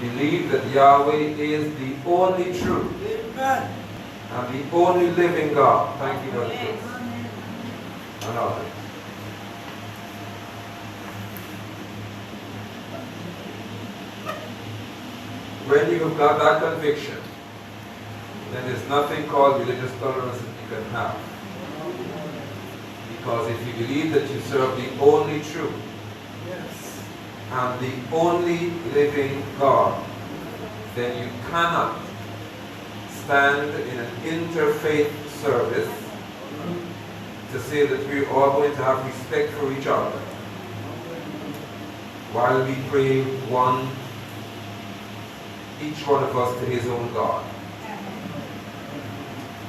We believe that Yahweh is the only true and the only living God. Thank you, Brother Chris. And others. When you have got that conviction, then there's nothing called religious tolerance that you can have. Because if you believe that you serve the only true and the only living God, then you cannot stand in an interfaith service to say that we're all going to have respect for each other while we pray each one of us to his own God.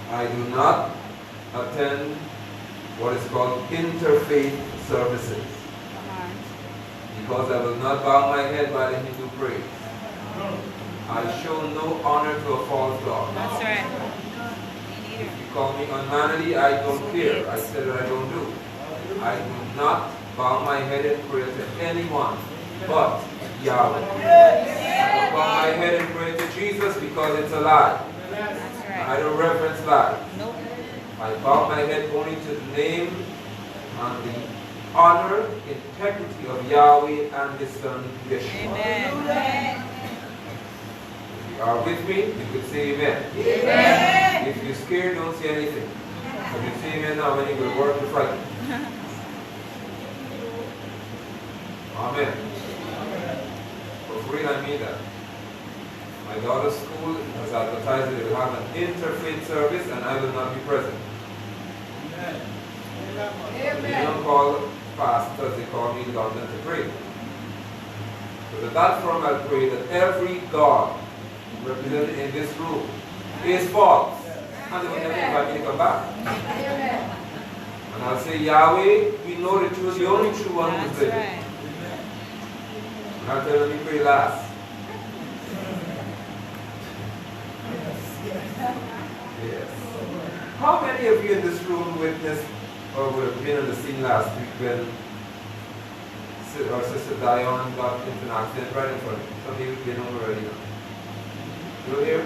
I do not attend what is called interfaith services because I will not bow my head by the Hindu praise. I show no honor to a false God. That's right. If you call me unmanly, I don't care. I said that I don't do. I do not bow my head in prayer to anyone but Yahweh. I don't bow my head in prayer to Jesus because it's a lie. That's right. I don't reverence lies. Nope. I bow my head only to the name and the honor, integrity of Yahweh and His Son, Yeshua. Amen. If you are with me, you could say amen. Amen. If you're scared, don't say anything. If you say amen now, when you will work to fight. Amen. For real, I mean that. My daughter's school has advertised that they will have an interfaith service and I will not be present. They don't call pastors, they call me in London to pray. So at that forum I'll pray that every God represented in this room is false. And they will never invite me to come back. And I'll say, Yahweh, we know that you are the only true one who is living. And I'll tell them we pray last. Yes. How many of you in this room witnessed or would have been on the scene last week when our sister Dion got into an accident right in front of you? Some of you have been home already now. You were here?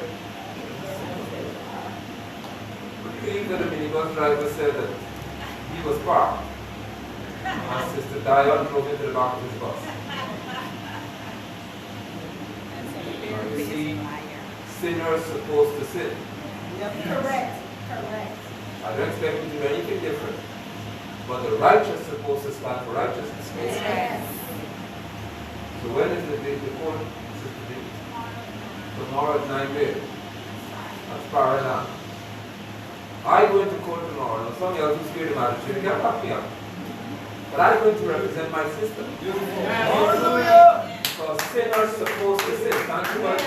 Would you believe that the minibus driver said that he was parked and Sister Dion drove into the back of his bus? Now you see, sinners supposed to sin. Correct. I don't expect you to do anything different. But the righteous is supposed to stand for righteousness. Yes. So when is the day the court, Sister D? Tomorrow at 9 p.m. That's Paraná. I go into court tomorrow. Now some of you are too scared of magistrate. You can't back me up. But I'm going to represent my sister. Because sinners supposed to sin. Thank you, God.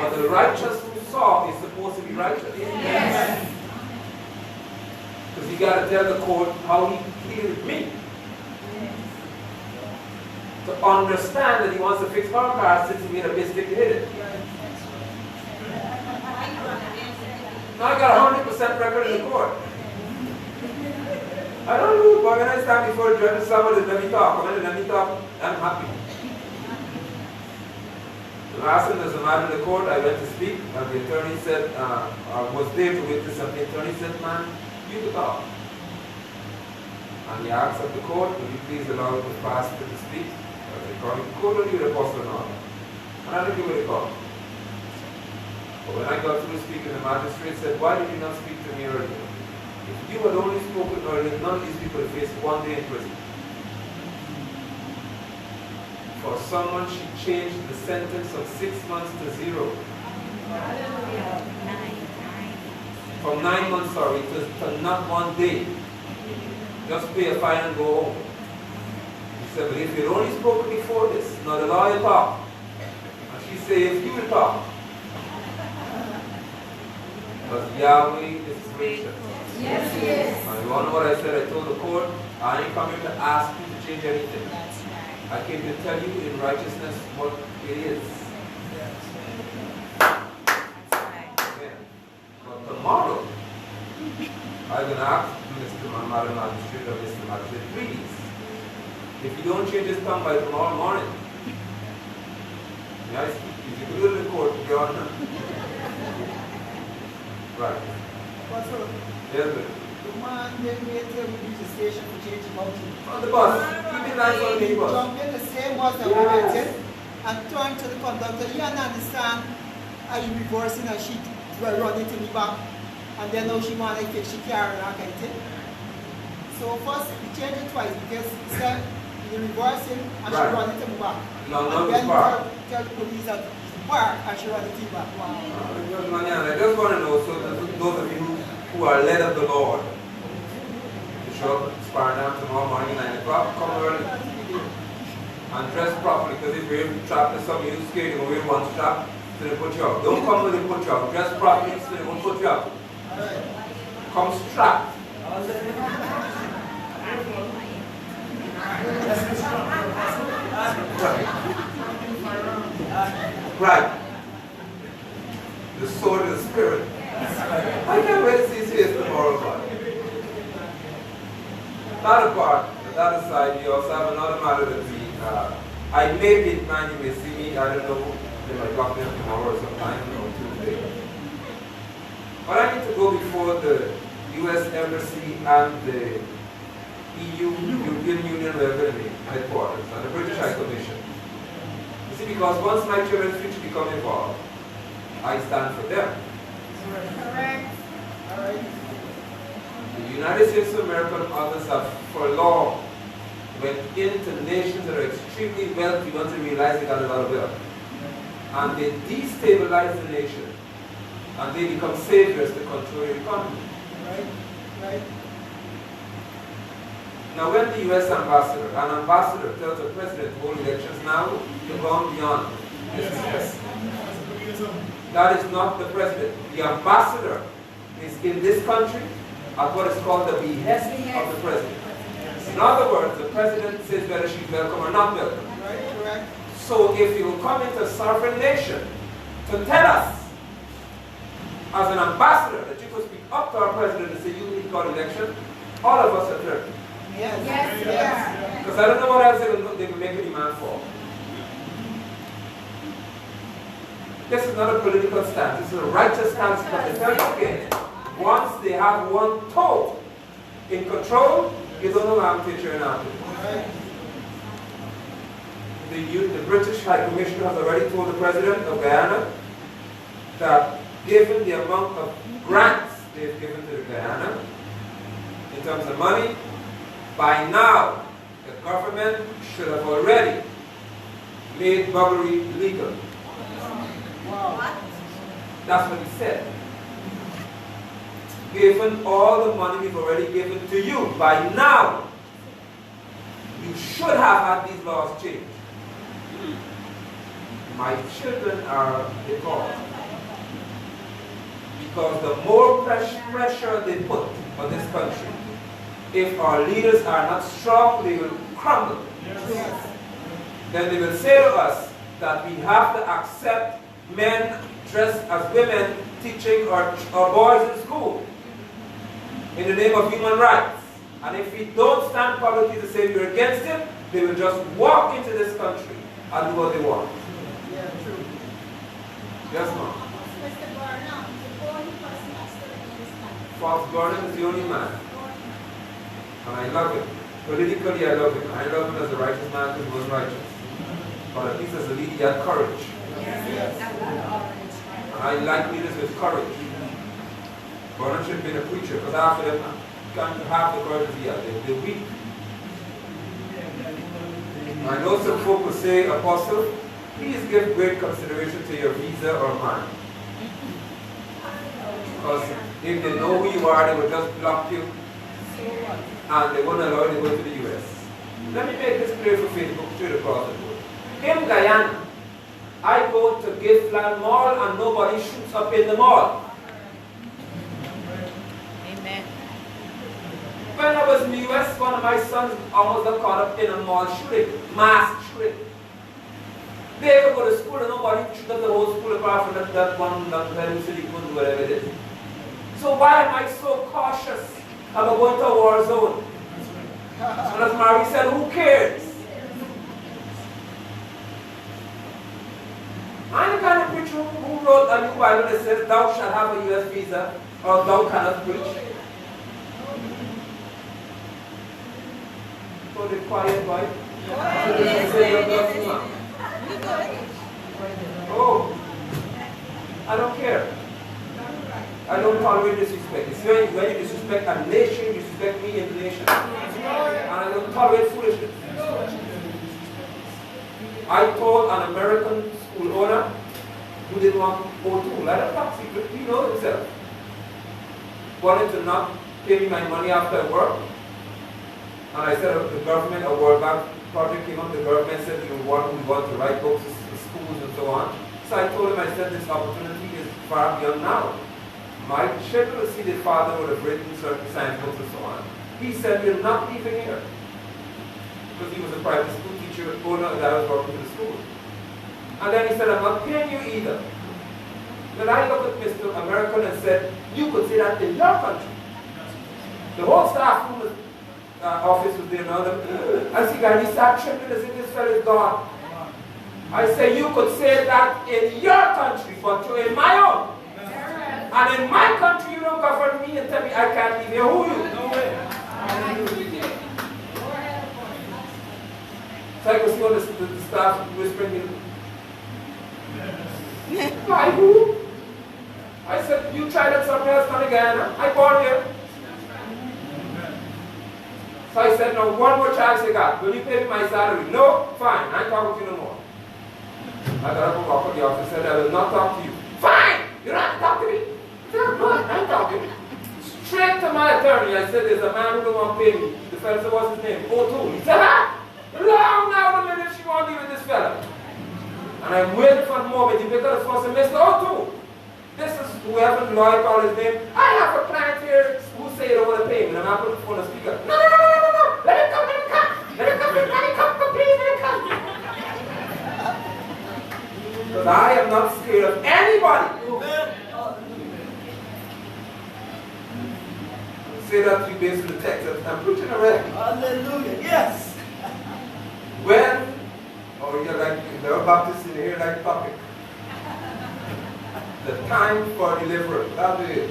But the righteous who saw is supposed to be righteous. Yes. Because you got to tell the court how he healed me. To understand that he wants to fix my car since he made a mistake to hit it. Now I got a 100% record in the court. I don't lose, but when I stand before a judge and somebody let me talk, I'm happy. The last time there was a matter in the court, I went to speak, and the attorney said, I was there to witness, and the attorney said, man, you could talk. And he asked of the court, would you please allow the pastor to speak? They call me, court or you the apostle now? And I didn't give it a call. But when I got through speaking, the magistrate said, why did you not speak to me earlier? If you had only spoken earlier, none of these people would face 1 day in prison. For someone, she changed the sentence of 6 months to 0. From 9 months, sorry, to not 1 day. Just pay a fine and go home. He said, but if you'd only spoken before this, now the lawyer talk. And she said, if you will talk. Because Yahweh is gracious. Yes, he is. And you all know what I said? I told the court, I ain't coming to ask you to change anything. I came to tell you in righteousness what it is. Amen. But tomorrow, I'm going to ask Mr. Madam Magistrate or Mr. Magistrate, please, if you don't change his tongue by tomorrow morning, May I speak? If you go to the court, you're on. Right. What's up? Yes, sir. The man then wait till we reach the station to change him out. On the bus. Keep it nice on the bus. Jump in the same bus that we went in and turn to the conductor. You don't understand. Are you reversing and she running to me back? And then now she want to take she carrying her kind of thing. So first we changed it twice because he said you reversing and she Right. running to me back. No, and not then the park. tell the police that it's park and she running to me back. Wow. I just want to know, so those of you who are led of the Lord, you should up down tomorrow morning 9 o'clock, come early and dress properly, because if you're trapped with some of you scared, you're going to wear one strap, so they put you up. Don't come with a put you up. Dress properly, so they won't put you up. Come strapped. Right. The sword of the Spirit. I can't wait to see his face tomorrow, God. That apart, that aside, we also have another matter that we, I may be man, you may see me, I don't know, they might lock me up tomorrow or sometime, or Tuesday. But I need to go before the U.S. Embassy and the EU, European Union, wherever it may, headquarters, and the British High Commission. You see, because once my children's future become involved, I stand for them. Correct. The United States of America and others have for long went into nations that are extremely wealthy once they realize they got a lot of wealth. And they destabilize the nation. And they become saviors to control your economy. Right. Now when the US an ambassador tells the president to hold elections now, you've gone beyond. Yes. That is not the president. The ambassador is in this country at what is called the behest of the president. In other words, the president says whether she's welcome or not welcome. Right, correct. So if you will come into a sovereign nation to tell us, as an ambassador, that you could speak up to our president and say you need to call election, all of us are threatened. Yes. Because I don't know what else they will make a demand for. This is not a political stance, this is a righteous stance. But I tell you again, once they have one toe in control, you don't know how to take your out. The British High Commissioner has already told the President of Guyana that given the amount of grants they've given to the Guyana, in terms of money, by now the government should have already made burglary legal. Wow. That's what he said. Given all the money we've already given to you, by now, you should have had these laws changed. My children are involved. Because the more pressure they put on this country, if our leaders are not strong, they will crumble. Yes. Then they will say to us that we have to accept men dressed as women teaching our boys in school in the name of human rights. And if we don't stand publicly to say we're against it, they will just walk into this country and do what they want. Yeah, true. Yes, ma'am. Mr. Burnham, the only person that's still in this country. Fox Gordon is the only man. And I love him. Politically, I love him. I love him as a righteous man because he was righteous. But at least as a leader, he had courage. And I like leaders with courage. Burnham should have been a preacher because half of them can't have the courage he had. They're weak. I know some folk will say, Apostle, please give great consideration to your visa or mine. Because if they know who you are, they will just block you and they won't allow you to go to the US. Let me make this clear for Facebook straight across the board. In Guyana, I go to Giftland Mall and nobody shoots up in the mall. Amen. When I was in the US, one of my sons almost got caught up in a mall shooting, mass shooting. They would go to school and nobody shoot up the whole school apart from that one that city couldn't do whatever it is. So why am I so cautious about going to a war zone? So as Mary said, who cares? I'm the kind of preacher who wrote a new Bible that says, thou shalt have a U.S. visa, or thou cannot preach. So the quiet boy. Oh, I don't care. I don't tolerate disrespect. It's when you disrespect a nation, you disrespect me and the nation. And I don't tolerate foolishness. I told an American school owner who didn't want to go to, like a top secret, he knows himself, wanted to not pay me my money after work. And I said, the government, a World Bank project came up, the government said we want to write books to schools and so on. So I told him, I said, this opportunity is far beyond now. My children will see the father would have written certain science books and so on. He said, you're not leaving here. Because he was a private school teacher, owner that I was working in the school. And then he said, I'm not paying you either. Then I looked at Mr. American and said, you could say that in your country. The whole staff room was, office was there now. I see, guys, he started trembling as if this fellow is God. I say, you could say that in your country, but you're in my own. And in my country, you don't govern me and tell me I can't leave here. Who are you? No way. So I could see all the staff whispering, why who? I said, you tried it somewhere else, not again. I born here. So I said, no, one more chance you got. Will you pay me my salary? No? Fine, I ain't talking to you no more. I got up and walked to the office and said, I will not talk to you. Fine! You don't have to talk to me. I said, no, I ain't talking. Straight to my attorney, I said, there's a man who don't want to pay me. The fellow said, what's his name? O'Toole. He said, long now the minute she won't leave with this fellow. And I'm waiting for the moment. You pick up the phone and say, Mr. O'Toole, this is whoever Lloyd called his name. I have a client here who say they don't want to pay me. And I'm not putting the phone on speaker. No. Let him come. Let him come, please, let him come. Because I am not scared of anybody. Say that to you based on the text. I'm preaching already. Hallelujah. Yes. When, you're like, there are Baptists in here like topic. The time for deliverance. That is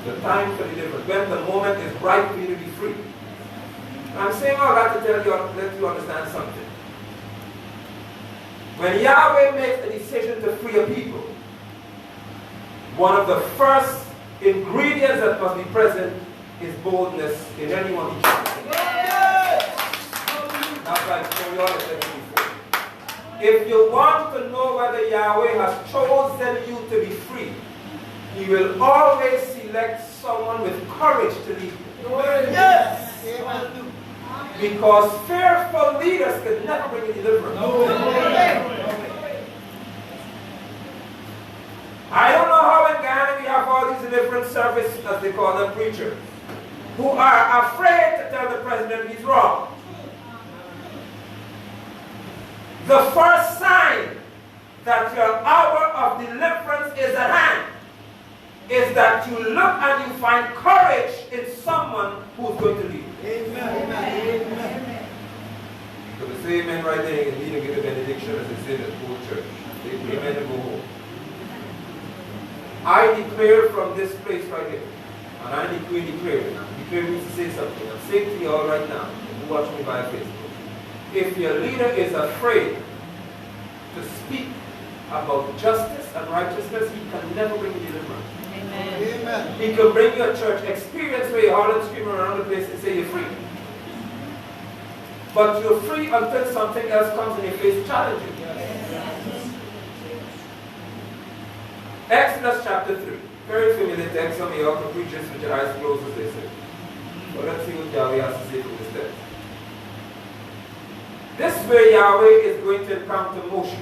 the time for deliverance. When the moment is right for you to be free. I'm saying all that to tell you, let you understand something. When Yahweh makes a decision to free a people, one of the first ingredients that must be present is boldness in anyone he chooses. That's why I told you all this before. If you want to know whether Yahweh has chosen you to be free, He will always select someone with courage to lead you. Yes. Because fearful leaders can never bring you deliverance. I don't know how in Ghana we have all these deliverance service, as they call them, preachers, who are afraid to tell the president he's wrong. The first sign that your hour of deliverance is at hand is that you look and you find courage in someone who's going to lead. Amen. So they say amen right there and lead and give a benediction as they say in the whole church. They say amen and go home. I declare from this place right here, and I declare means to say something. I'm saying to you all right now, if you watch me by Facebook. If your leader is afraid to speak about justice and righteousness, he can never bring you deliverance. Amen. He can bring you a church experience where you holler and scream around the place and say you're free. But you're free until something else comes in your face challenging you. Exodus chapter 3. Very familiar text. Some of you all can preach this with your eyes closed as they say. But let's see what Yahweh has to say from this text. This is where Yahweh is going to encounter Moshe.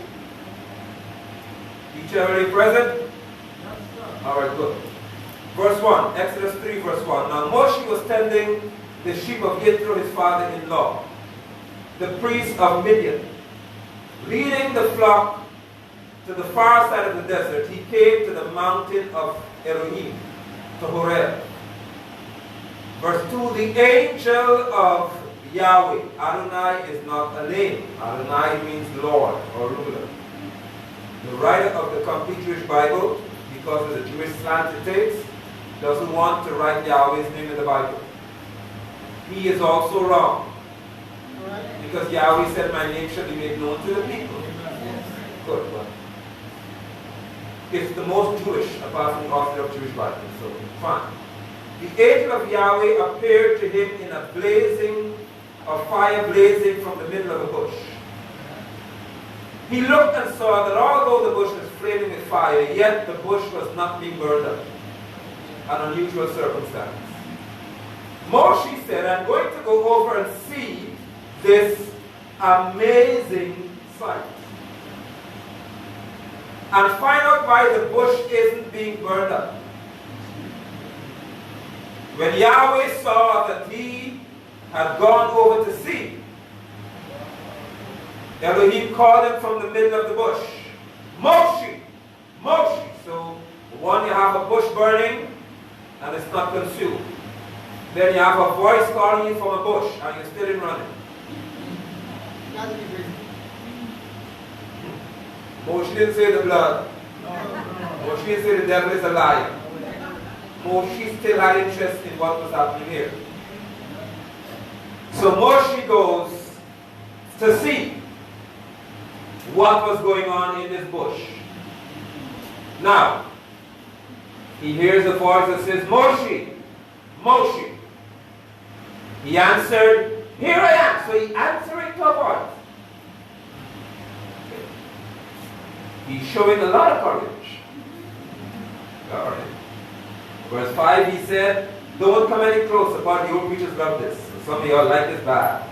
Each already present? Alright, good. Verse 1, Exodus 3, verse 1. Now Moshe was tending the sheep of Yethro, his father-in-law, the priest of Midian. Leading the flock to the far side of the desert, he came to the mountain of Elohim, to Horeb. Verse 2, the angel of Yahweh. Adonai is not a name. Adonai means Lord or ruler. The writer of the complete Jewish Bible, because of the Jewish slant it takes, doesn't want to write Yahweh's name in the Bible. He is also wrong. Because Yahweh said, my name shall be made known to the people. Good. Well, it's the most Jewish apart from the Orthodox Jewish Bible. So, fine. The angel of Yahweh appeared to him in a fire blazing from the middle of a bush. He looked and saw that although the bush was flaming with fire, yet the bush was not being burned up. An unusual circumstance. Moshe said, I'm going to go over and see this amazing sight. And find out why the bush isn't being burned up. When Yahweh saw that he had gone over to see, Elohim called him from the middle of the bush. Moshe! Moshe! So, one, you have a bush burning and it's not consumed. Then you have a voice calling you from a bush and you're still in running. Moshe didn't say the blood. Moshe didn't say the devil is a liar. Moshe still had interest in what was happening here. So Moshe goes to see what was going on in this bush. Now, he hears a voice that says, Moshe, Moshe. He answered, here I am. So he answered to a voice. He's showing a lot of courage. All right. Verse 5, he said, don't come any closer, but your preachers love this. Some of y'all like this bad.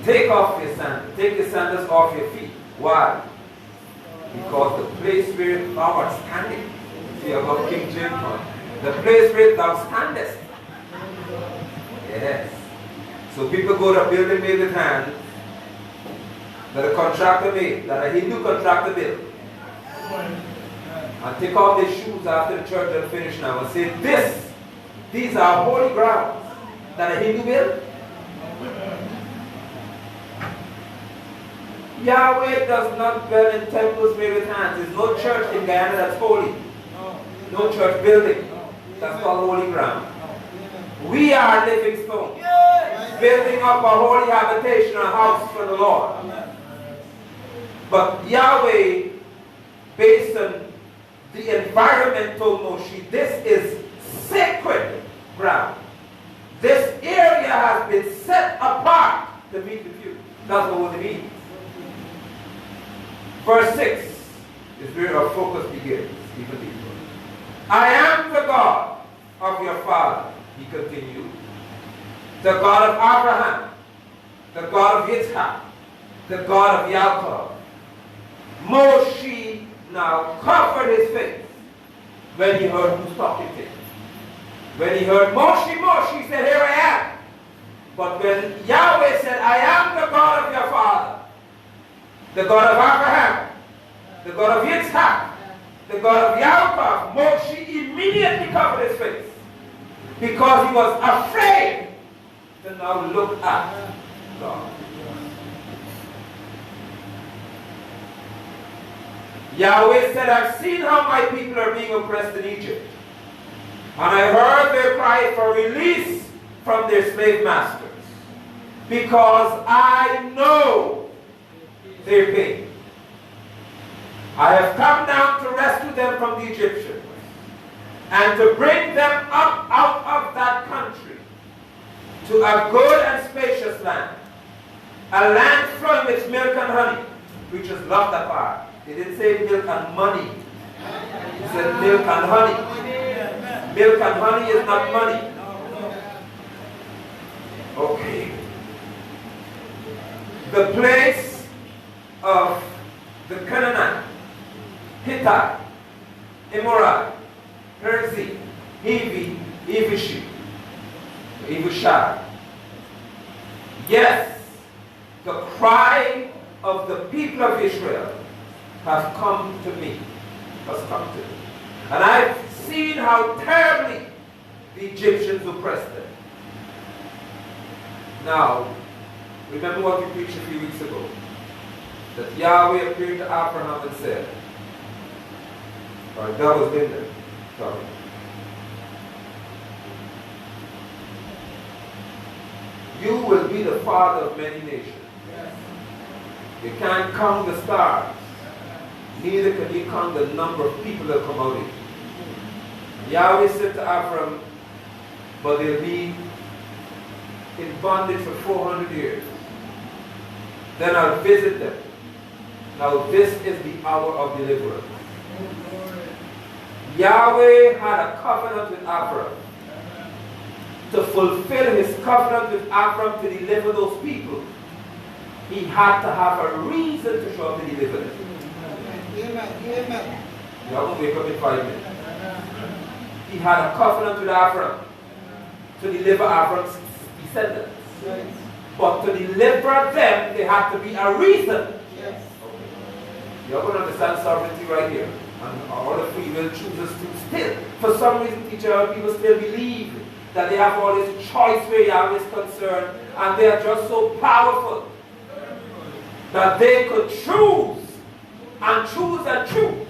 Take off your sandals. Take your sandals off your feet. Why? Because the place where thou art standing. See about King James. The place where thou standest. Yes. So people go to a building made with hands that a contractor made, that a Hindu contractor built. And take off their shoes after the church is finished now and say, these are holy grounds that a Hindu built. Yahweh does not dwell in temples made with hands. There's no church in Guyana that's holy. No church building. That's called holy ground. We are living stones. Building up a holy habitation, a house for the Lord. But Yahweh, based on the environment, told Moshe, this is sacred ground. This area has been set apart to meet with you. That's what it means. Verse 6 is where our focus begins, even deeper. I am the God of your father, he continued. The God of Abraham, the God of Yitzhak, the God of Yaakov. Moshe now covered his face when he heard who's talking to him. When he heard Moshe, Moshe, he said, here I am. But when Yahweh said, I am the God of your father, the God of Abraham, the God of Yitzhak, the God of Yaakov, Moshe immediately covered his face because he was afraid to now look at God. Yahweh said, I've seen how my people are being oppressed in Egypt. And I heard their cry for release from their slave masters. Because I know their pain. I have come down to rescue them from the Egyptians. And to bring them up out of that country to a good and spacious land. A land flowing with milk and honey. Preachers love that part. They didn't say milk and money. He said milk and honey. Milk and honey is not money. Okay. The place of the Canaanite, Hittite, Amorite, Perizzite, Hivi, Ivishi, Ivushai. Yes, the cry of the people of Israel has come to me. And I've seen how terribly the Egyptians oppressed them. Now, remember what we preached a few weeks ago. That Yahweh appeared to Abraham and said, All right, that was Linda. Sorry. You will be the father of many nations. You can't count the stars. Neither can you count the number of people that come out of it. Yahweh said to Abram, but they'll be in bondage for 400 years. Then I'll visit them. Now this is the hour of deliverance. Yahweh had a covenant with Abram. To fulfill his covenant with Abram to deliver those people, he had to have a reason to show up to deliver them. Amen. Amen. Y'all gonna wake up in 5 minutes. He had a covenant with Abram to deliver Abram's descendants. Yes. But to deliver them, there had to be a reason. Yes. You're going to understand sovereignty right here. And all the free will chooses to still. For some reason, teacher, people still believe that they have all this choice where Yahweh is concerned. And they are just so powerful that they could choose and choose and choose.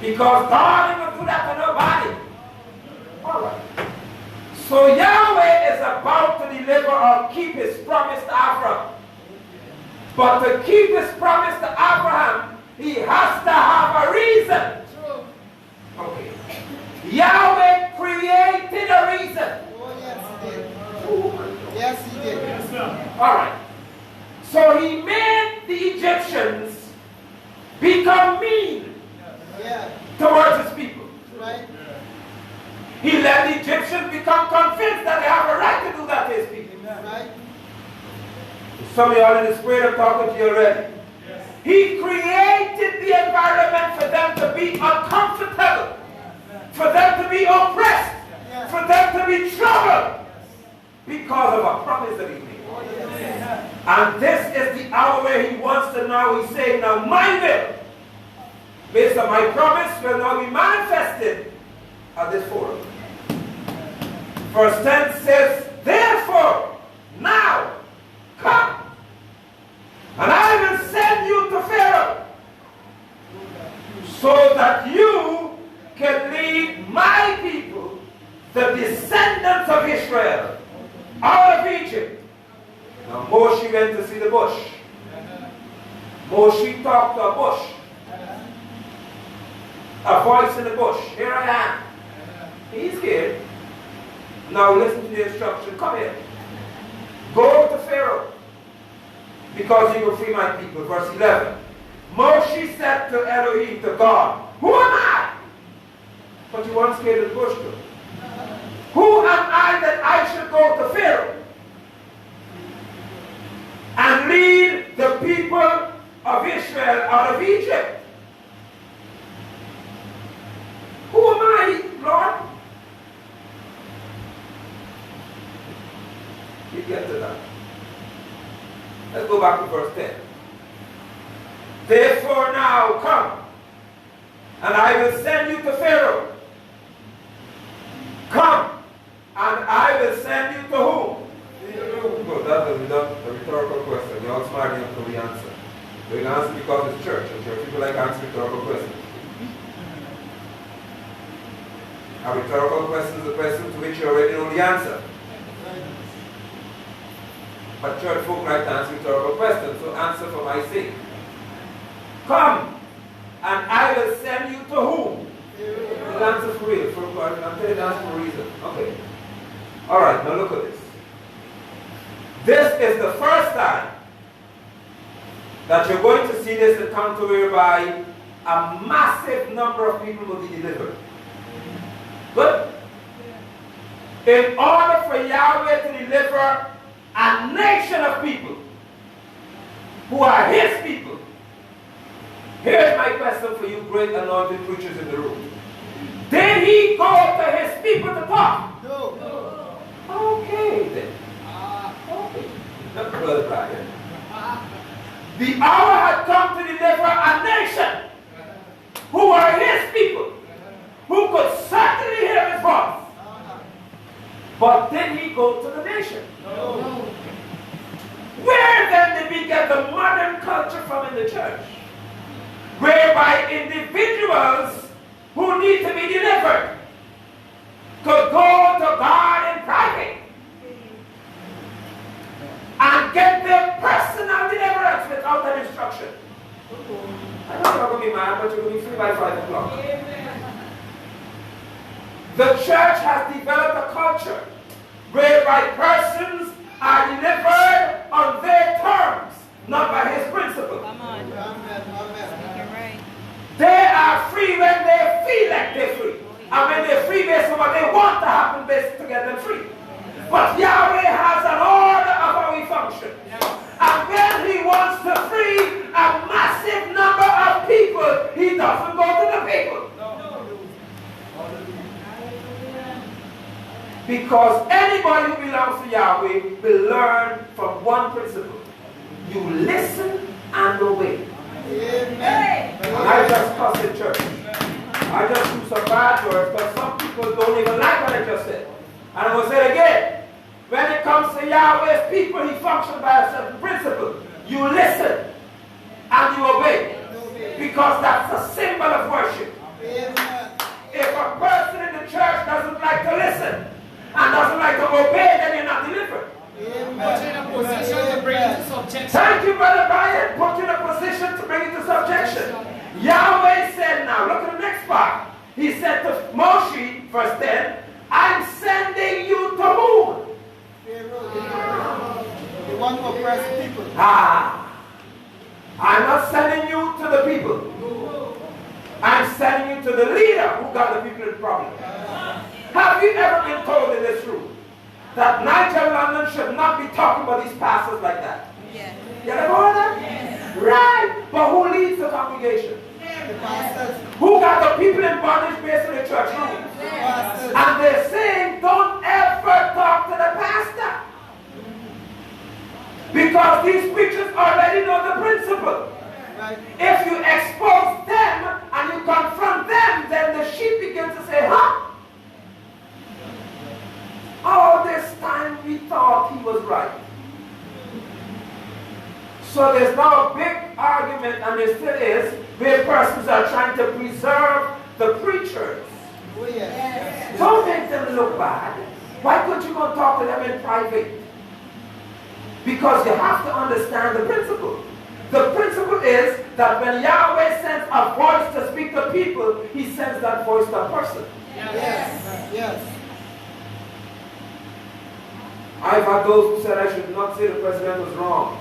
Because God didn't do that to nobody. All right. So Yahweh is about to deliver or keep his promise to Abraham. But to keep his promise to Abraham, he has to have a reason. Okay. Yahweh created a reason. Oh, yes, he did. Yes, he did. Yes, sir. All right. So he made the Egyptians become mean Yeah. towards his people. Right? He let the Egyptians become convinced that they have a right to do that to his people. Right? Some of y'all in the spirit are talking to you already. Yes. He created the environment for them to be uncomfortable, for them to be oppressed, Yeah. for them to be troubled because of a promise that he made. Oh, yes. And this is the hour where he wants to now, he's saying, now my will, based on my promise, will now be manifested at this forum. Verse 10 says, therefore, now, come, and I will send you to Pharaoh, so that you can lead my people, the descendants of Israel, out of Egypt. Now Moshe went to see the bush. Moshe talked to a bush. A voice in the bush. Here I am. He's scared. Now listen to the instruction. Come here. Go to Pharaoh, because he will free my people. Verse 11. Moshe said to Elohim, to God, who am I? But you weren't scared of the bush though. Who am I that I should go to Pharaoh and lead the people of Israel out of Egypt? Who am I, Lord? We get to that. Let's go back to verse 10. Therefore now come, and I will send you to Pharaoh. Come, and I will send you to whom? Good, that is a rhetorical question. You're all smart enough to answer. They will answer because it's church, and church people like answering rhetorical questions. A rhetorical question is a question to which you already know the answer. But church folk like to answer rhetorical questions, so answer for my sake. Come, and I will send you to whom? The answer for real. I'm telling you the answer for a reason. Okay. Alright, now look at this. This is the first time that you're going to see this encounter whereby a massive number of people will be delivered. Good? In order for Yahweh to deliver a nation of people who are his people, here's my question for you great anointed preachers in the room. Did he go to his people to talk? No. Okay then. Okay. Not Brother Brian. The hour had come to deliver a nation who are his people, who could certainly hear his voice. But did he go to the nation? No. Where then did we get the modern culture from in the church? Whereby individuals individuals who need to be delivered could go to God in private and get their personal deliverance without an instruction. I know you're going to be mad, but you're going to be free by 5 o'clock. The church has developed a culture whereby persons are delivered on their terms, not by his principle. Come on. You're right. They are free when they feel like they're free. And when they're free based on what they want to happen based to get them free. But Yahweh has an order of how he functions. And when he wants to free a massive number of people, he doesn't go to the people. Because anybody who belongs to Yahweh will learn from one principle. You listen and obey. Amen. And I just cuss in church. I just use some bad words, but some people don't even like what I just said. And I will say it again. When it comes to Yahweh's people, he functions by a certain principle. You listen and you obey. Because that's a symbol of worship. Amen. If a person in the church doesn't like to listen and doesn't like to obey, then you're not delivered. Put in a position to bring it to subjection. Thank you, Brother Brian. Put in a position to bring it to subjection. Yahweh said, now look at the next part. He said to Moshe, verse 10, I'm sending you to whom? The one who oppresses people. I'm not sending you to the people. I'm sending you to the leader who got the people in problem. Have you ever been told in this room that Nigel London should not be talking about these pastors like that? Yeah. You ever heard that? Yes. Right. But who leads the congregation? The pastors. Who got the people in bondage based on the church rules? The pastors. And they're saying, don't ever talk to the pastor. Because these preachers already know the principle. Right. If you expose them and you confront them, then the sheep begin to say, huh? All this time we thought he was right. So there's now a big argument, and there still is, where persons are trying to preserve the preachers. Oh, yes. Don't make them look bad. Why couldn't you go and talk to them in private? Because you have to understand the principle. The principle is that when Yahweh sends a voice to speak to people, he sends that voice to a person. Yes. Yes. I've had those who said I should not say the president was wrong.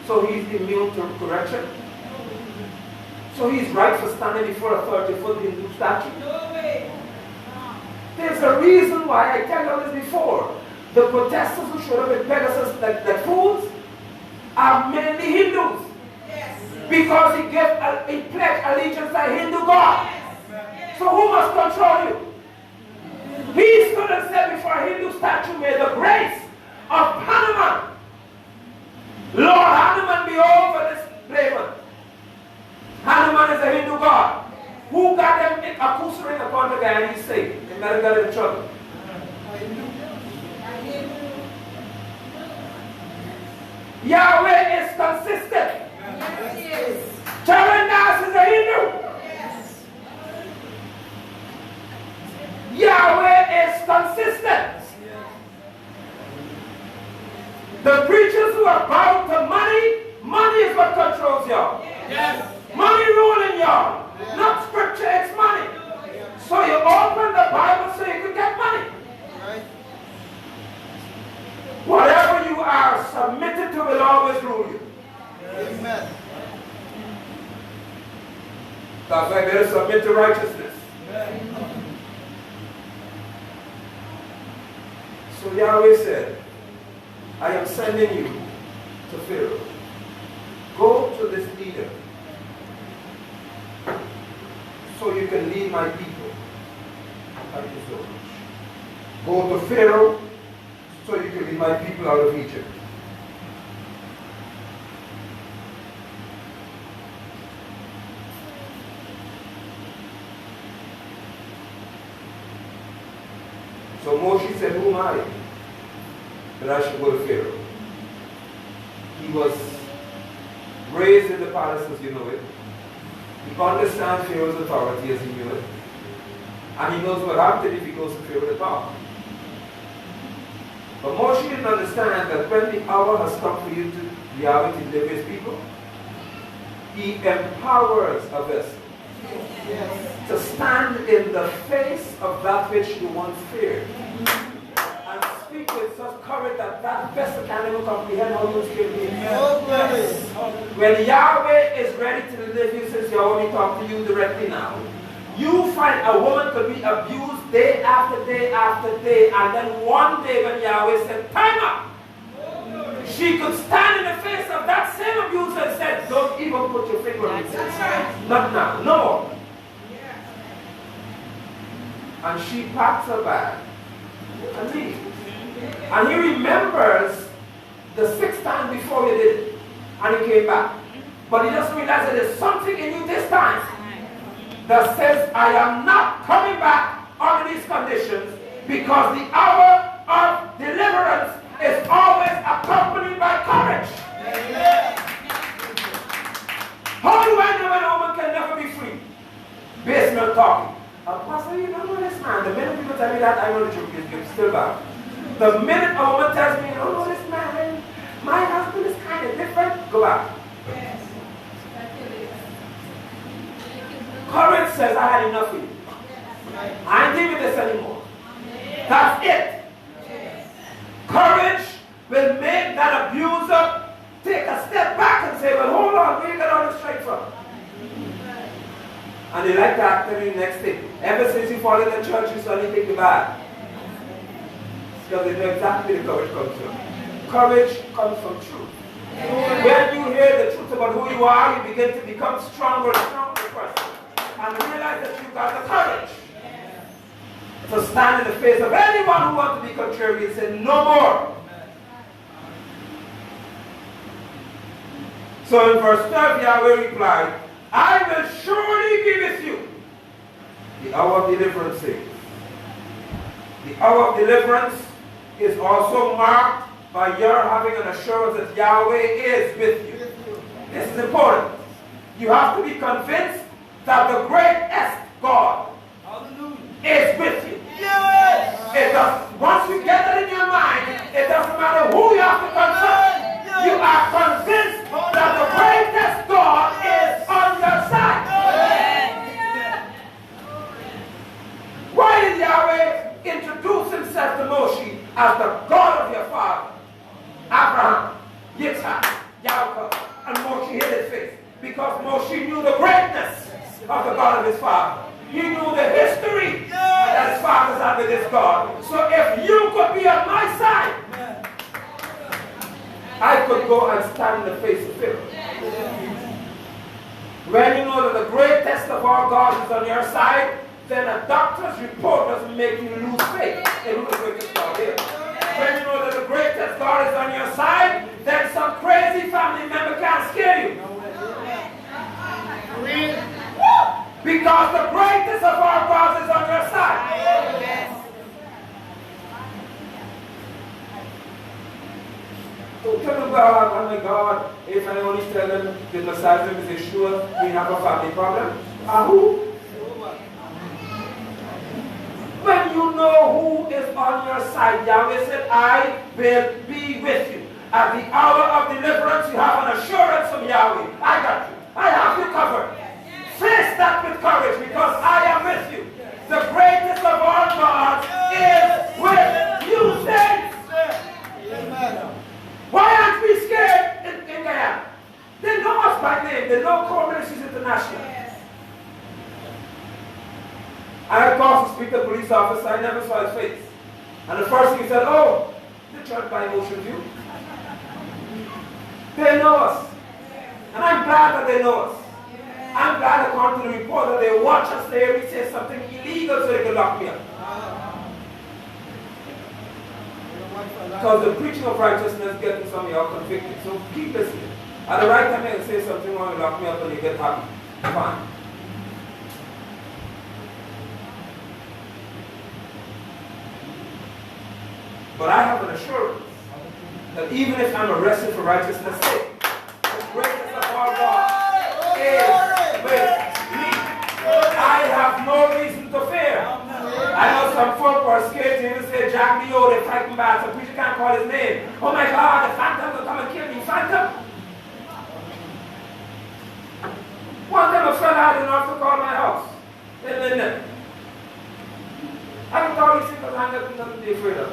So he's immune to correction. So he's right for standing before a 30-foot Hindu statue. There's a reason why I tell you this before. The protesters who showed up in Pegasus like fools are mainly Hindus. Because he pledged allegiance to a Hindu god. So who must control you? He stood and said before a Hindu statue, may the grace of Hanuman, Lord Hanuman, be over this playman. Hanuman is a Hindu god. Who got them a kusering upon the guy and he's safe? He never got in trouble. Yahweh is consistent. Charandas is a Hindu. Yahweh is consistent. The preachers who are bound to money, money is what controls y'all. Money ruling y'all. Not scripture, it's money. So you open the Bible so you can get money. Whatever you are submitted to will always rule you. Amen. That's why better submit to righteousness. So Yahweh said, I am sending you to Pharaoh. Go to this leader so you can lead my people. Thank you so much. Go to Pharaoh so you can lead my people out of Egypt. So Moshe said, who am I that I should go to Pharaoh? He was raised in the palace, as you know it. He understands Pharaoh's authority as he knew it. And he knows what happens if he goes to Pharaoh to talk. But Moshe didn't understand that when the hour has come for you to Yahweh to deliver his people, he empowers a vessel to stand in the face of that which you once feared. And speak with such courage that that vessel can't even comprehend how you scared me. When Yahweh is ready to deliver you, says Yahweh, talk to you directly now. You find a woman could be abused day after day after day, and then one day when Yahweh said, time up, she could stand in the face of that same abuser and said, don't even put your finger on it. Not now, no more. And she packs her bag and leaves. And he remembers the sixth time before he did it, and he came back. But he doesn't realize that there's something in you this time that says, I am not coming back under these conditions, because the hour of deliverance is always accompanied by courage. How do I know when a woman can never be free? Based on talking. Pastor, you don't know this man. The minute people tell me that, I know the truth is still bad. The minute a woman tells me, you don't know this man, my husband is kind of different, go back. Courage says, I had enough of you. I ain't giving this anymore. That's it. Courage will make that abuser take a step back and say, well, hold on, where you get all this strength from? And they like to act the next thing. Ever since you fall in the church, you suddenly take the bad. Because they know exactly where the courage comes from. Courage comes from truth. When you hear the truth about who you are, you begin to become stronger and stronger person. And realize that you've got the courage to stand in the face of anyone who wants to be contrary and say, no more. So in verse 12, Yahweh replied, I will surely be with you. The hour of deliverance says. The hour of deliverance is also marked by your having an assurance that Yahweh is with you. This is important. You have to be convinced that the greatest God is with you. Yes. Once you get that in your mind, it doesn't matter who you have to consult. You are convinced that the greatest God is on your side. Why did Yahweh introduce himself to Moshe as the God of your father? Abraham, Yitzhak, Yaakov, and Moshe hid his face. Because Moshe knew the greatness of the God of his father. He knew the history that his fathers had with this God. So if you could be on my side, I could go and stand in the face of Pharaoh. When you know that the greatest of all gods is on your side, then a doctor's report doesn't make you lose faith in who the greatest God is. When you know that the greatest God is on your side, then some crazy family member can't scare you. Because the greatest of our gods is on your side. Don't tell them, oh my God, if I only tell them the Messiah is Yeshua, we have a family problem. Who? When you know who is on your side, Yahweh said, I will be with you. At the hour of deliverance, you have an assurance from Yahweh. I got you. I have you covered. Face that with courage, because I am with you. The greatest of all gods is with you, saints. Why aren't we scared in Guyana? They know us by name. They know Core Ministries International. I had cause to speak to the police officer. I never saw his face. And the first thing he said, oh, the church by Ocean View. They know us. And I'm glad that they know us. I'm glad according to the report that they watch us there. We say something illegal so they can lock me up. Because the preaching of righteousness gets some of y'all convicted. So keep listening. At the right time, you say something wrong, you lock me up and you get happy. Fine. But I have an assurance that even if I'm arrested for righteousness' sake, the greatest of our God is with Jack Dio, they frightened bad, so preacher can't call his name. Oh my God, the phantom will come and kill me. Phantom? One time a friend had enough to call my house. Then. I can tell you because I have nothing to be afraid of.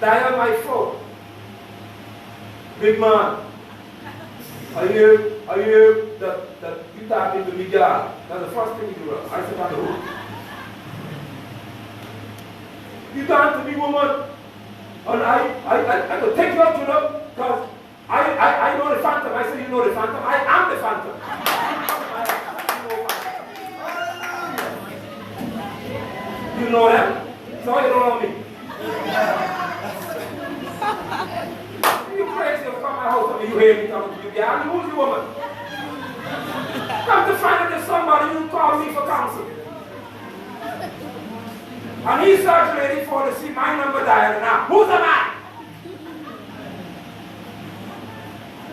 Dial my phone. Big man. I hear that you tap into me, God. That's the first thing you do. I said, I know. You talk to me, woman. And I could take you up, because I know the phantom. I said, you know the phantom. I am the phantom. You know them? So you don't know me. You crazy to come to my house and you hear me talking to you, girl. Who's the woman? Come to find out there's somebody who called me for counsel. And he searched ready for to see my number dialed now. Who's the man?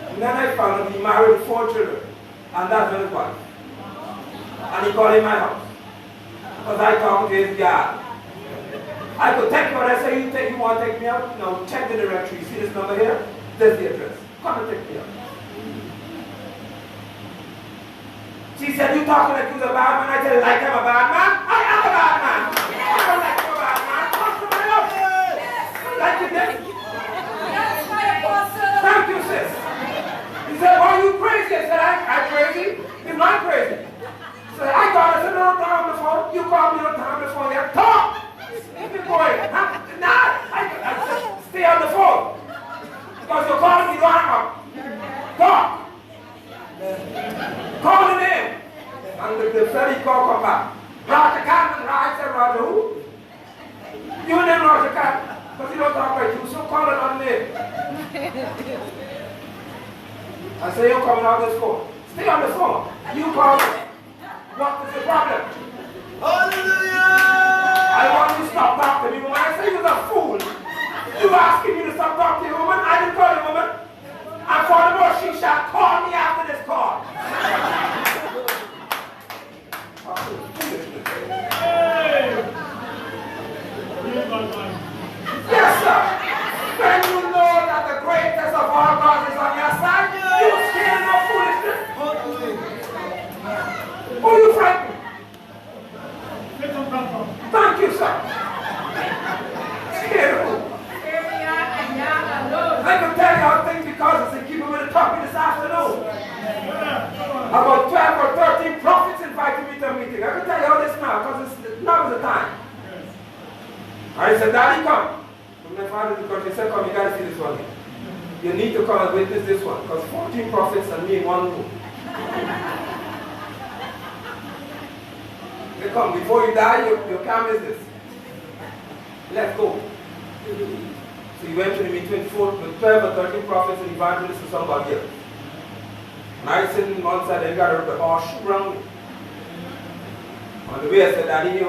And then I found out he married 4 children. And that's his wife. And he called in my house. Because I talked to his God. I could take you, and I say, you want to take me out? No, check the directory. You see this number here? There's the address. Come and take me out. She said, you talking like you're a bad man? I said, like I'm a bad man? I am a bad man. I don't like you're a bad man. Come to my house. Like you did. Yes, my apostle. Thank you, sis. He said, are you crazy? I said, I'm crazy. He's not crazy. So I thought, I said, no time on the phone. You called me no time on the phone. You talk. Keep it going. Nah, I said, stay on the phone. Because you're calling me, you hang up. Talk. Call the name. And the fairy call come back. Roger Cat, and I said, Roger who? You name Roger Cat. Because you don't talk like you, so call another name. I say, you're coming out of this phone. Stay on the phone. You call me. What is the problem? Hallelujah! I want you to stop talking to me, woman. I say you're a fool. You asking me to stop talking to you, woman? I didn't call you, woman. And furthermore, she shall call me after this call. Yes, sir. When you know that the greatest of all gods is on your side, you scared no foolishness. Who are you frightened? Thank you, sir. Scared. I can tell you how things because it's in keeping with the topic this afternoon. About 12 or 13 prophets invited me to a meeting. I can tell you all this now because now is the time. I said, Daddy, come. When my father in the country said, come, you got to see this one here. You need to come and witness this one because 14 prophets and me in one room. They come, before you die, you can't miss this. Let's go. So he went to the meeting with 12 or 13 prophets and evangelists and somebody else. And I sitting one side and got a horseshoe around me. On the way I said, Daddy, I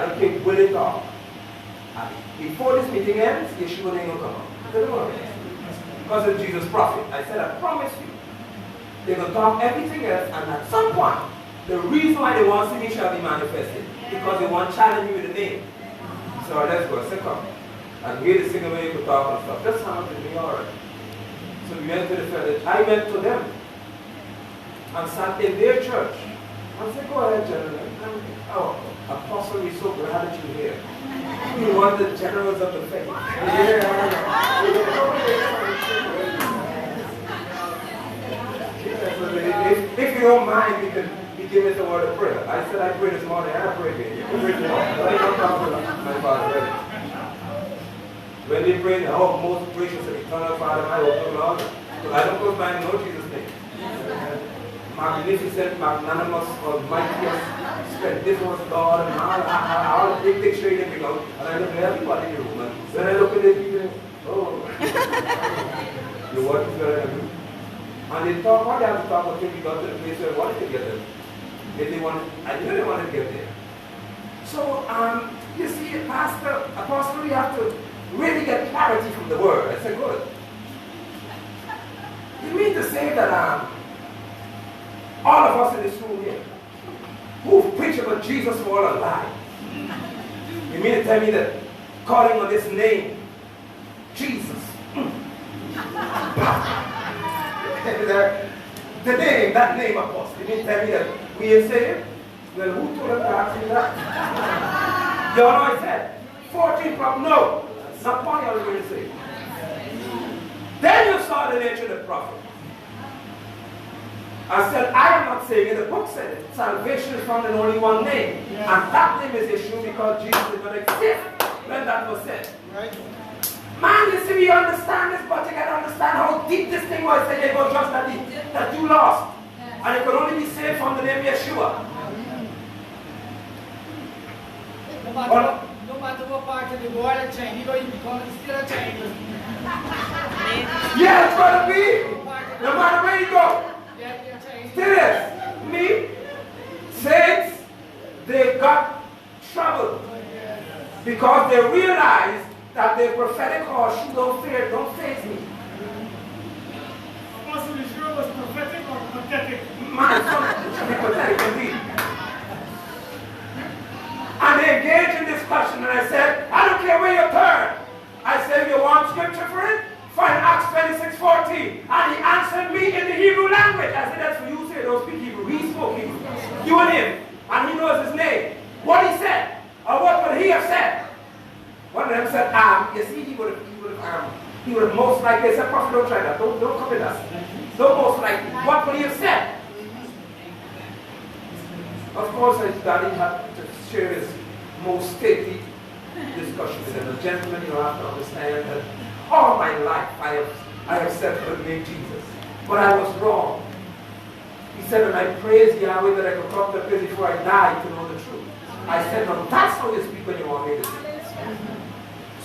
don't care will it talk. Before this meeting ends, Yeshua ain't going to come out. I said, no. Because it's Jesus' prophet. I said, I promise you. They're going to talk everything else, and at some point, the reason why they want to see me shall be manifested. Because they want to challenge me with a name. So let's go. I said, come. And hear the singer where you could talk and stuff. Just sounded to me alright. So we went to the village. I went to them and sat in their church. I said, go ahead, gentlemen. Oh, Apostle, we're so glad that you're here. You're one of the generals of the faith. If you don't mind, you can give us a word of prayer. I said I pray this morning and I pray again. You can pray tomorrow. But I don't talk to my Father ready. When they pray, oh, most gracious and eternal Father, I open Lord. I don't put my no Jesus' name. Magnificent, magnanimous, almightiest, splendiferous God, and all the big picture in bring out. And I look at everybody in the room. And when I look at the people, oh, your work is very good. And they talk, what they have to talk until we got to the place where we wanted to get them. I knew they wanted to get there. So, you see, Pastor, Apostle, we have to really get clarity from the word. I said, good. You mean to say that all of us in this room here, who preach about Jesus for all our life. You mean to tell me that calling on this name, Jesus, the name, that name, apostle, you mean to tell me that we ain't saved? Well, who told us to ask me that? You all know I said, 14 from no, not one of you will say. Then you saw the nature of the prophet. I said, I am not saying it, the book said it. Salvation is found in only one name. Yes. And that name is issued because Jesus did not exist when that was said. Right. Man, you see, we understand this, but you can understand how deep this thing was. That it was just that, that you lost. Yes. And it could only be saved from the name Yeshua. No matter what part of the world you change, you're going to become still a Chinese. Yeah, it's going to be. No matter where you go. Still is. Me, saints, they got trouble because they realized that their prophetic horse, don't fear, don't face me. Apostle Israel was prophetic or pathetic? Man, it should be pathetic indeed. And they engaged in discussion, and I said, I don't care where you turn. I said, you want scripture for it? Find Acts 26:14. And he answered me in the Hebrew language. I said, that's for you, say, don't speak Hebrew. He spoke Hebrew. You and him. And he knows his name. What he said, or what would he have said? One of them said, you see, he would have most likely said, Prophet, don't try that. Don't come with us. Don't most likely. What would he have said? Of course, Daddy had to share his most stately discussion with him. A gentleman, you have to understand that all my life I have said for the name Jesus. But I was wrong. He said, and I praise Yahweh that I could come to the place before I die to know the truth. I said, no, that's how you speak when you want me to speak.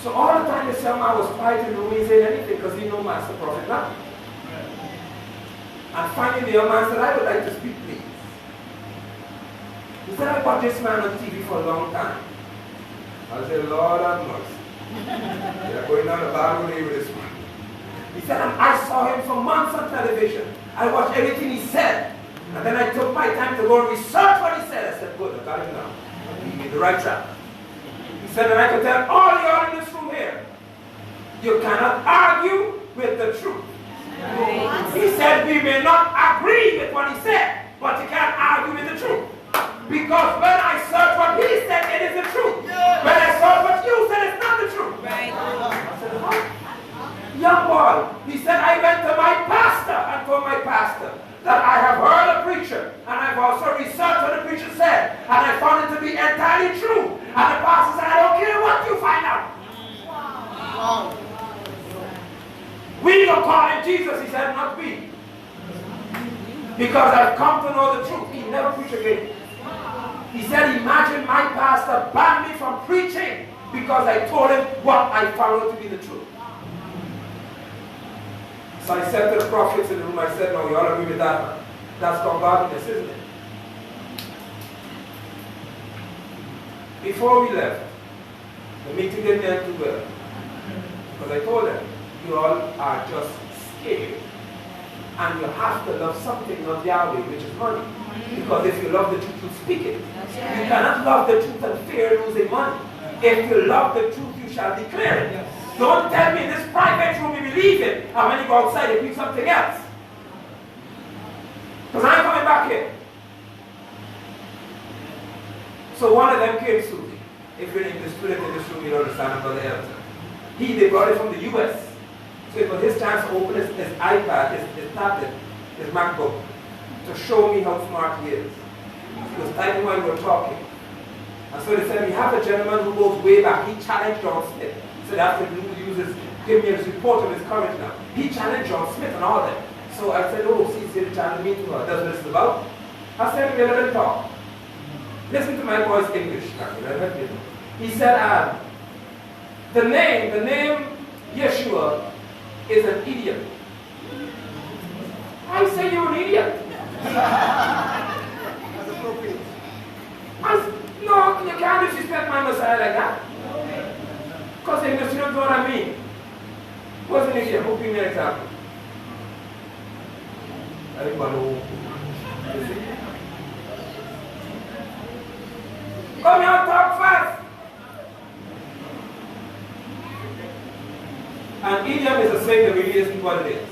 So all the time this young man was quiet in the room, he said anything because he knew Master Prophet now. And finally the young man said, I would like to speak, please. He said, I got this man on TV for a long time. I said, Lord have mercy. You're going down a bad way with this one. He said, I saw him for months on television. I watched everything he said. And then I took my time to go and research what he said. I said, good, I got him now. He made the right track. He said, and I could tell all y'all in this room here, you cannot argue with the truth. He said, we may not agree with what he said, but you can't argue with the truth. Because when I search what he said, it is the truth. When I search what you said, it's not the truth. Right. I said, huh? Young boy, he said, I went to my pastor and told my pastor that I have heard a preacher and I've also researched what the preacher said and I found it to be entirely true. And the pastor said, I don't care what you find out. Wow. We don't call him Jesus, he said, not me. Because I've come to know the truth. He never preached again. He said, imagine my pastor banned me from preaching because I told him what I found out to be the truth. So I said to the prophets in the room, I said, no, you all agree with that? That's called godliness, isn't it? Before we left, the meeting didn't end too well. Because I told them, you all are just scared. And you have to love something, not Yahweh, which is money. Because if you love the truth, you speak it. You cannot love the truth and fear losing money. If you love the truth, you shall declare it. Don't tell me in this private room you believe it, and when you go outside you preach something else. Because I'm coming back here. So one of them came to me. If you're in the student in this room, you don't understand about the elder. They brought it from the US. So it was his chance to open his iPad, his tablet, his MacBook, to show me how smart he is. He was typing while we were talking. And so they said, we have a gentleman who goes way back. He challenged John Smith. So they have to give me a report of his courage now. He challenged John Smith and all that. So I said, oh, see, they challenged me too. That's what it's about. I said, let him talk. Listen to my boy's English. He said, the name Yeshua is an idiom. I say you're an idiot. That's appropriate. No, you can't disrespect my Messiah like that. Because they don't know what I mean. What's an idiom? Who give me an example? Everybody who Come here, talk fast. And idiom is a saying that really isn't what it is.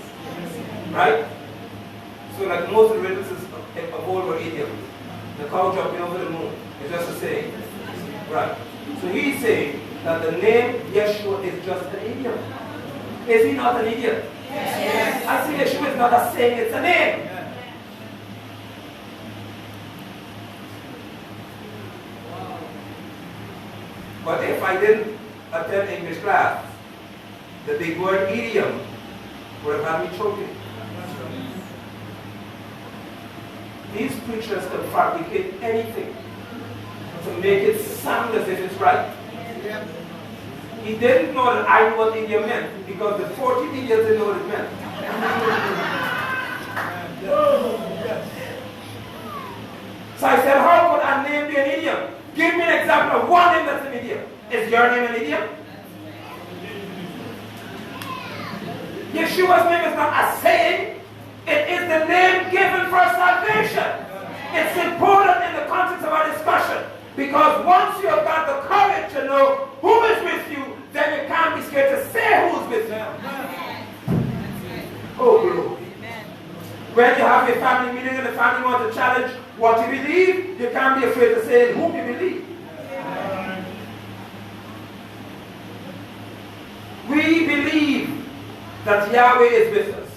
Right? So like most of the riddles of old were idioms. The cow jumping over the moon. It's just a saying. Right. So he's saying that the name Yeshua is just an idiom. Is he not an idiom? Yes. I say Yeshua is not a saying, it's a name. But if I didn't attend English class, the big word idiom would have had me choking. These preachers can fabricate anything to make it sound as if it's right. He didn't know that I knew what idiom meant because the 40 idiots didn't know what it meant. So I said, how could a name be an idiom? Give me an example of one name that's an idiom. Is your name an idiom? Yeshua's name is not a saying. It is the name given for salvation. It's important in the context of our discussion because once you have got the courage to know who is with you, then you can't be scared to say who's with you. Oh, glory. When you have a family meeting and the family wants to challenge what you believe, you can't be afraid to say whom you believe. We believe that Yahweh is with us.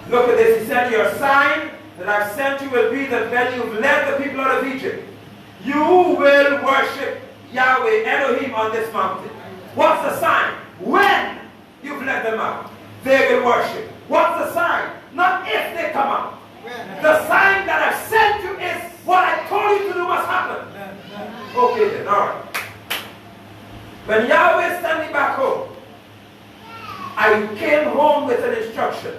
Look at this. He said, your sign that I've sent you will be that when you've led the people out of Egypt, you will worship Yahweh Elohim on this mountain. What's the sign? When you've led them out, they will worship. What's the sign? Not if they come out. The sign that I've sent you is what I told you to do must happen. Okay then, alright. When Yahweh sent me back home, I came home with an instruction.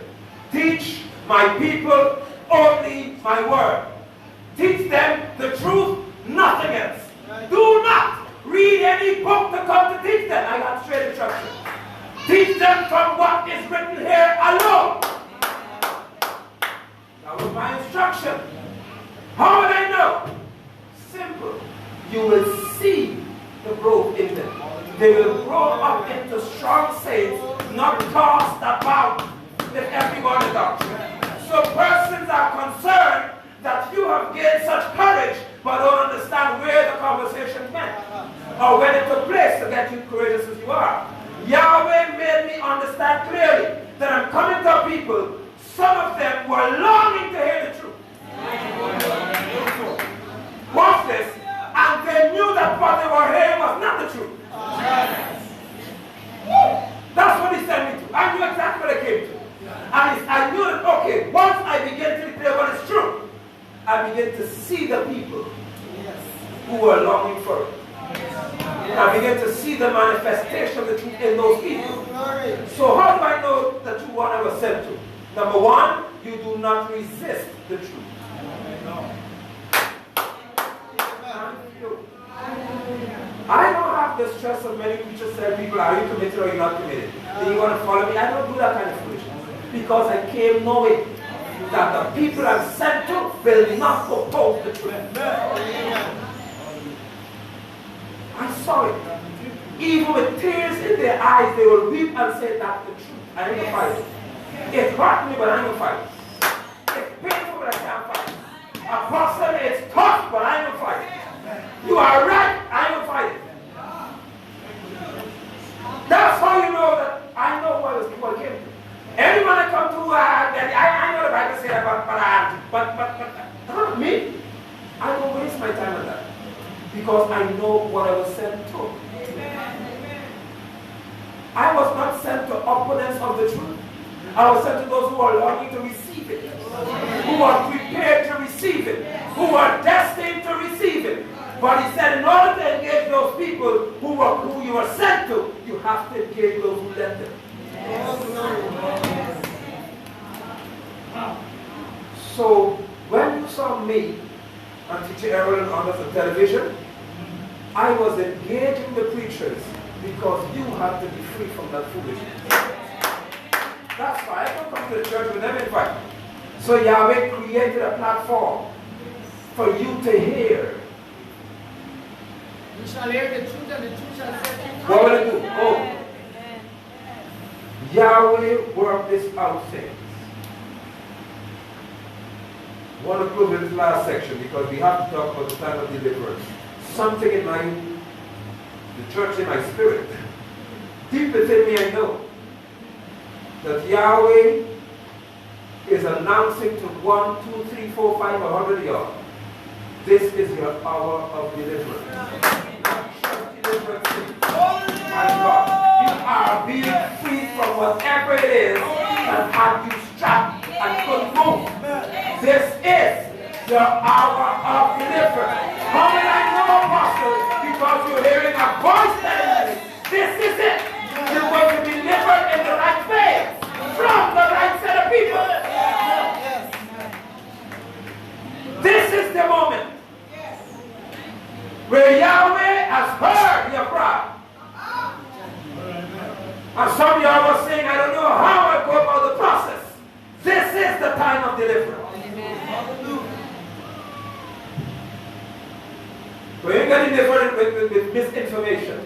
Teach my people only my word. Teach them the truth, nothing else. Do not read any book to come to teach them. I got straight instruction. Teach them from what is written here alone. That was my instruction. How would I know? Simple. You will see the growth in them. They will grow up into strong saints, not tossed about with every word of doctrine. So persons are concerned that you have gained such courage but don't understand where the conversation went or when it took place to get you courageous as you are. Yahweh made me understand clearly that I'm coming to people, some of them were longing to hear the truth. Watch this. And they knew that what they were hearing was not the truth. That's what he sent me to. I knew exactly what I came to. And I knew that, okay, once I begin to declare what is true, I begin to see the people who were longing for it. I begin to see the manifestation of the truth in those people. So how do I know that you one I was sent to? Number one, you do not resist the truth. I don't have the stress of many preachers say people, are you committed or are you not committed? Are you going to follow me? I don't do that kind of foolishness. Because I came knowing that the people I'm sent to will not oppose the truth. I saw it. Even with tears in their eyes, they will weep and say that's the truth. I ain't gonna fight it. It hurt me, but I ain't gonna fight it. It's painful, but I can't fight it. Apostle, it's tough, but I ain't gonna fight it. You are right, I ain't gonna fight it. That's how you know that I know what came to. Everyone I come to, I know the Bible says that, but me, I don't waste my time on that. Because I know what I was sent to. I was not sent to opponents of the truth. I was sent to those who are longing to receive it, who are prepared to receive it, who are destined to receive it. But he said in order to engage those people who you are sent to, you have to engage those who led them. So when you saw me and Teacher Aaron on the television, I was engaging the preachers because you have to be free from that foolishness. That's why I don't come to the church with them invite. So Yahweh created a platform for you to hear You shall hear the truth, and the truth shall set you free. What will it do? Oh. Yahweh worked this out, saints. I want to close with this last section because we have to talk about the time of deliverance. Something in the church in my spirit, deep within me I know that Yahweh is announcing to 1, 2, 3, 4, 5, 100 y'all. This is your hour of deliverance. Deliverance. My God, you are being free from whatever it is that had you strapped and couldn't move. This is your hour of deliverance. How many I know, Apostle? Because you're hearing a voice telling you, this is it. You're going to be delivered in the right way from the right set of people. This is the moment where Yahweh has heard your cry. And some of y'all were saying, I don't know how I go about the process. This is the time of deliverance. We ain't getting different with misinformation.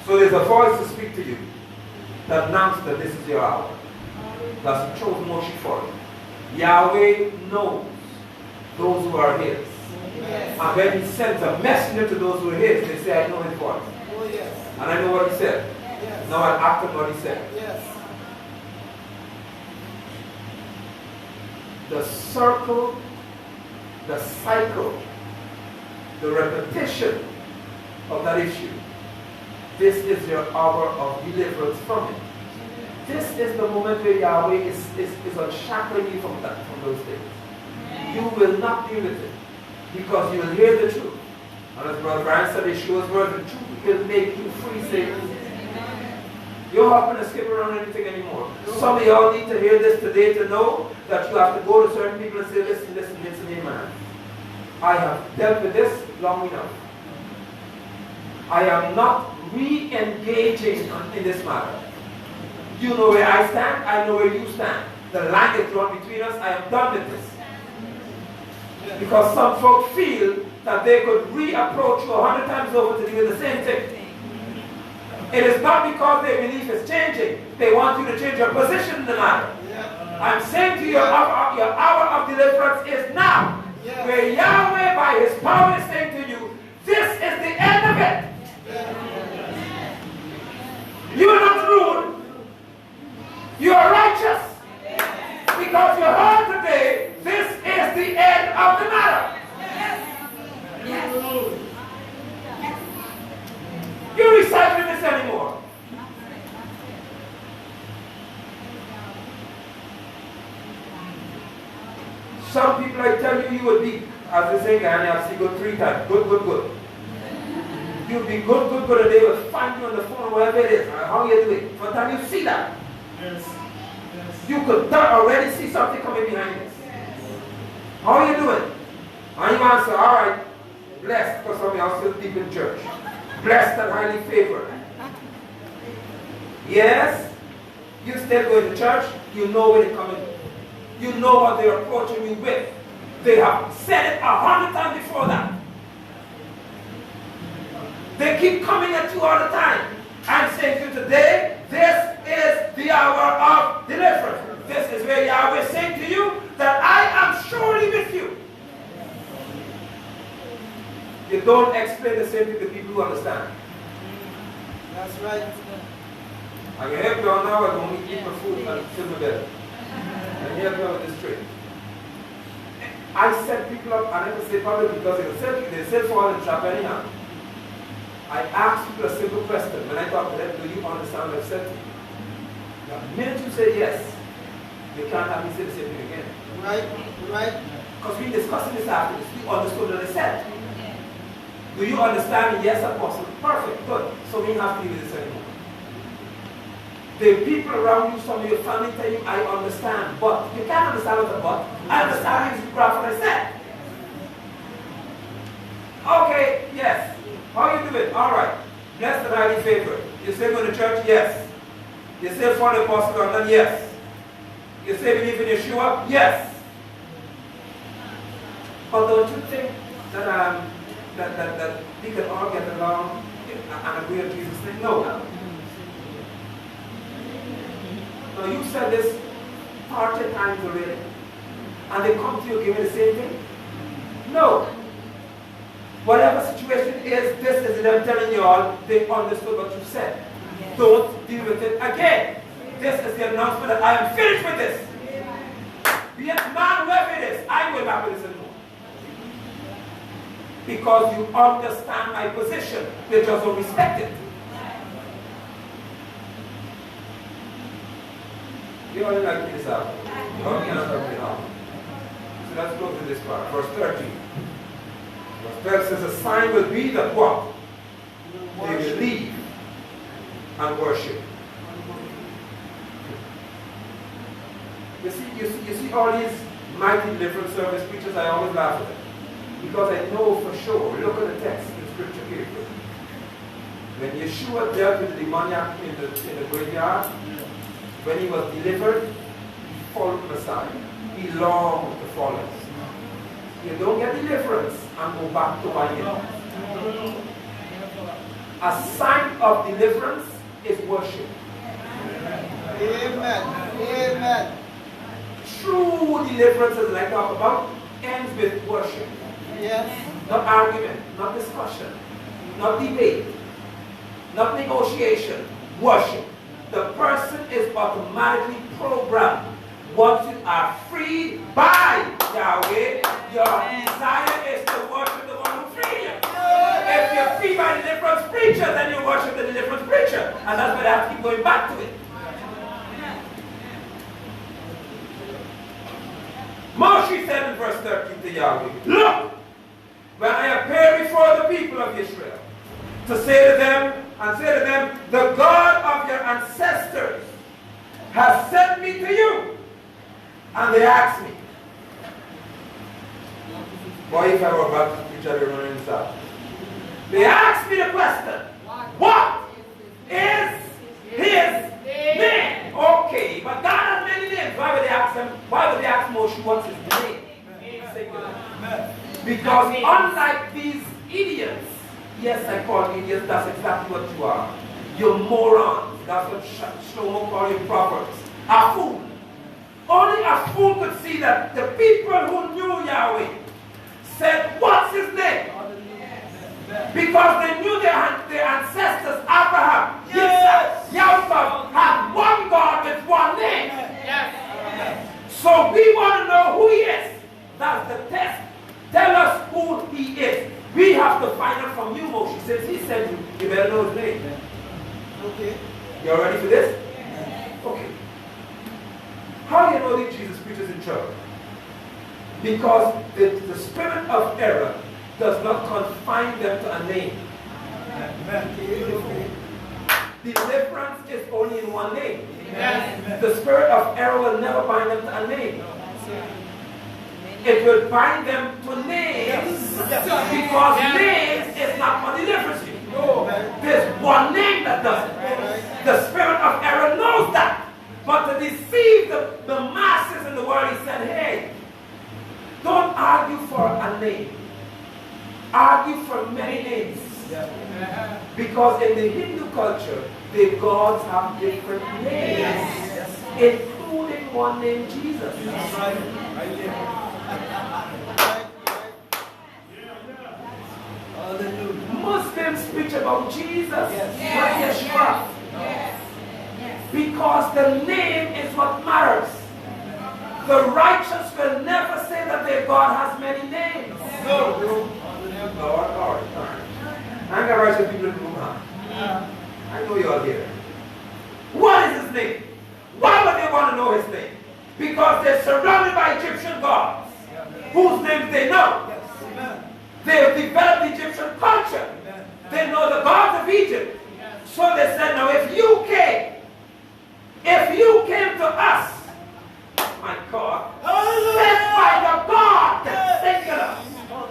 So there's a voice to speak to you that announces that this is your hour. That's chosen motion for it. Yahweh knows those who are his. Yes. And when he sends a messenger to those who are his, they say, I know his voice. Oh, yes. And I know what he said. Yes. Now I act on what he said. Yes. The circle, the cycle, the repetition of that issue. This is your hour of deliverance from it. This is the moment where Yahweh is unshackling you from those things. You will not deal with it because you will hear the truth. And as Brother Brian said, Yeshua's word, the truth will make you free, Satan. You're not going to skip around anything anymore. Some of y'all need to hear this today to know that you have to go to certain people and say, listen, amen. I have dealt with this long enough. I am not re-engaging in this matter. You know where I stand, I know where you stand. The line is drawn between us, I am done with this. Because some folks feel that they could re-approach you 100 times over to do the same thing. It is not because their belief is changing. They want you to change your position in the matter. I'm saying to you, your hour of deliverance is now. Where Yahweh by his power is saying to you, this is the end of it. You are not rude. You are righteous. Because you heard today, this is the end of the matter. You're recycling this anymore. Some people, I tell you, you would be, as they say, I've seen good 3 times. Good. You'll be good, and they will find you on the phone, wherever it is. How are you doing? By the time you see that, you could already see something coming behind this. How are you doing? And you answer, all right, blessed, because some of y'all still deep in church. Blessed and highly favored. Yes, you still going to church, you know where they're coming. You know what they're approaching you with. They have said it 100 times before that. They keep coming at you all the time. I'm saying to you today, this is the hour of deliverance. This is where Yahweh is saying to you that I am surely with you. You don't explain the same thing to people who understand. That's right. I can help you all now. I can only eat my food and fill my belly. I can help you with this trick. I set people up, and I can say probably because they still fall in trap anyhow. I ask people a simple question. When I talk to them, do you understand what I've said to you? The minute you say yes, you can't have me say the same thing again. Right. Because we discussed this after this. We understood what I said. Do you understand? Yes, Apostle. Perfect, good. So we don't have to do this anymore. The people around you, some of your family tell you, I understand, but you can't understand what the but. I understand you grasp what I said. Okay, yes. How you doing? All right. Blessed and highly favored. You still go to church? Yes. You still follow the apostle doctrine? Yes. You still believe in Yeshua? Yes. But don't you think that we can all get along and agree on Jesus' name? No. Now you said this 40 times already. And they come to you giving the same thing? No. Whatever situation is, this is them telling you all, they understood what you said. Yes. Don't deal with it again. This is the announcement that I am finished with this. Be it man, whoever it is, I will not with this anymore. Because you understand my position. They just don't respect it. You only like this out. You only cannot help it out. So let's go to this part. Verse 13. Verse 12 says, a sign will be that what? They will leave and worship. You see all these mighty deliverance service preachers, I always laugh at them. Because I know for sure, look at the text in Scripture carefully. When Yeshua dealt with the demoniac in the graveyard, when he was delivered, he followed Messiah. He longed to follow. You don't get deliverance and go back to what you know. A sign of deliverance is worship. Amen. Amen. True deliverance, as I talk about, ends with worship. Yes. Not argument, not discussion, not debate, not negotiation. Worship. The person is automatically programmed. Once you are freed by Yahweh, your desire is to worship the one who freed you. If you're free by the deliverance preacher, then you worship the deliverance preacher. And that's why I have to keep going back to it. Moshe said in verse 13 to Yahweh, look, when I appear before the people of Israel, to say to them, the God of your ancestors has sent me to you. And they asked me, boy, if I were about to preach, I'd be running inside. They asked me the question, what is his name? Okay, but God has many names. Why would they ask him? Why would they ask Moshe what's his name? Because unlike these idiots, yes, I call idiots, that's exactly what you are. You're morons. That's what Shlomo called you in Proverbs. A fool. Only a fool could see that the people who knew Yahweh said, what's his name? Because they knew their ancestors, Abraham, Isaac, Jacob, had one God with one name. So we want to know who he is. That's the test. Tell us who he is. We have to find out from you, Moshe. Since he said you better know his name. Okay. You all ready for this? Okay. How do you know that Jesus preaches in church? Because the spirit of error does not confine them to a name. Deliverance is only in one name. The spirit of error will never bind them to a name. It will bind them to names because names is not what delivers you. There's one name that does it. The spirit of error knows that. But to deceive the masses in the world, he said, hey, don't argue for a name. Argue for many names. Because in the Hindu culture, the gods have different names, including one named Jesus. Muslims preach about Jesus, not Yeshua. Because the name is what matters. The righteous will never say that their God has many names. No. Lord. I'm going to write some people in the room. I know you're here. What is his name? Why would they want to know his name? Because they're surrounded by Egyptian gods, whose names they know. They have developed Egyptian culture. They know the gods of Egypt. So they said, now if you came to us, my God, sent by the God, the singular,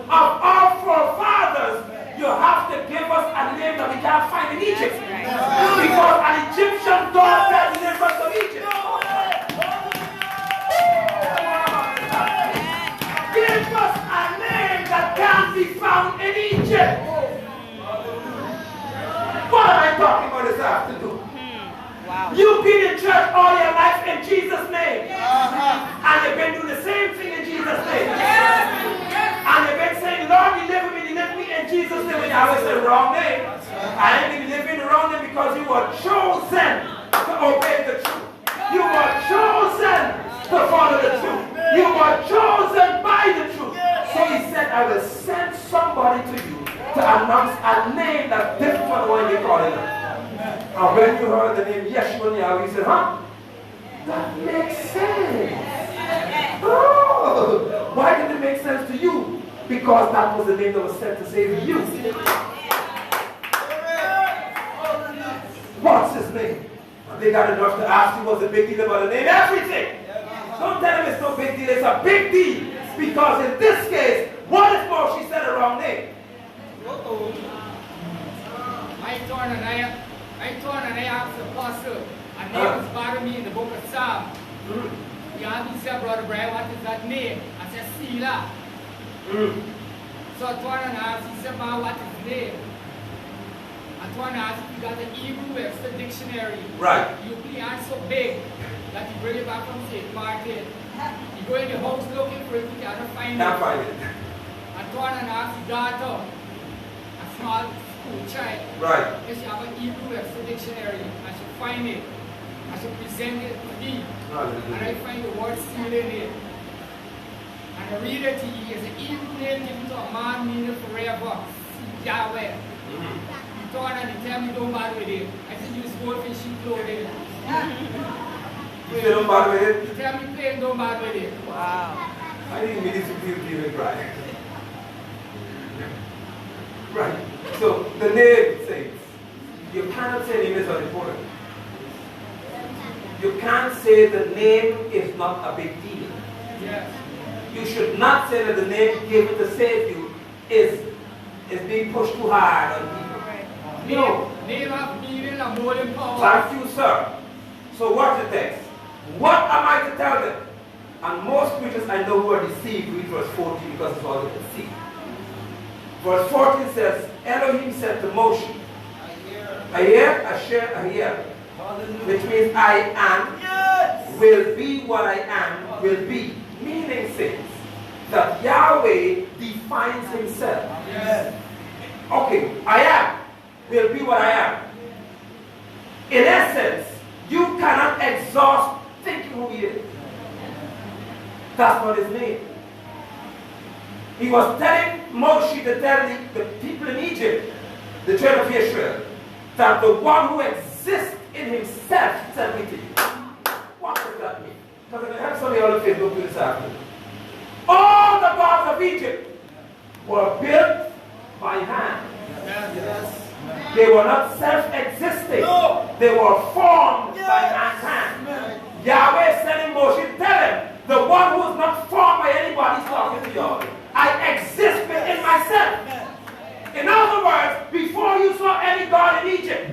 of our forefathers, you have to give us a name that we can't find in Egypt. Because an Egyptian God can deliver us from Egypt. Give us a name church all your life in Jesus' name. And you've been doing the same thing in Jesus' name. And you've been saying, Lord, deliver me in Jesus' name. And Yahweh said, wrong name. I ain't delivering the wrong name because you were chosen to obey the truth. You were chosen to follow the truth. You were chosen by the truth. So he said, I will send somebody to you to announce a name that's different from the one you're calling them. And when you heard the name Yeshua Yahweh, you said, huh? That makes sense. Oh, why did it make sense to you? Because that was the name that was sent to save you. What's his name? They got enough to ask you what's the big deal about the name. Everything. Don't tell them it's no big deal. It's a big deal. Because in this case, what if more she said the wrong name? I told and I asked the apostle, a name was bothering me in the book of Psalms. He asked me, said, Brother Brian, what is that name? I said, Selah. So I told and asked, he said, man, what is the name? I told and asked if you got the Hebrew Webster dictionary. Right. You play on so big that you bring it back from St. Martin. You go in the house looking for it, you cannot find it. Can't find it. I told and asked the daughter, a small school child. Right. If she have a Hebrew Webster dictionary, I should find it. I should present it to me. And I find the word seal in it. And I read it to you. It's an Hebrew name given to a man meaning forever. Yahweh. He told and he tell me don't bother with it. I said use goldfish sheep clothing. You say don't bother with it? He tell me plain don't bother with it. Wow. I didn't mean to feel even right. Right. So the name says, you cannot say name is unimportant. You can't say the name is not a big deal. Yes. You should not say that the name given to save you is being pushed too hard on people. No. Name of meaning and more than power. Thank you, sir. So watch the text. What am I to tell them? And most preachers I know who are deceived read verse 14 because it's all they can see. Verse 14 says, Elohim said to Moshe, Ayer, Asher, Ayer, which means I am, will be what I am, will be. Meaning says that Yahweh defines himself. Okay, I am, will be what I am. In essence, you cannot exhaust thinking who he is. That's not his name. He was telling Moshe to tell the people in Egypt, the children of Israel, that the one who exists in himself sent me to you. What does that mean? Because I'm going to have somebody on the Facebook do this afternoon. All the gods of Egypt were built by hand. They were not self-existing. They were formed by man's hand. Yahweh sending Moshe to tell him, the one who is not formed by anybody is talking to you. I exist within myself. In other words, before you saw any God in Egypt,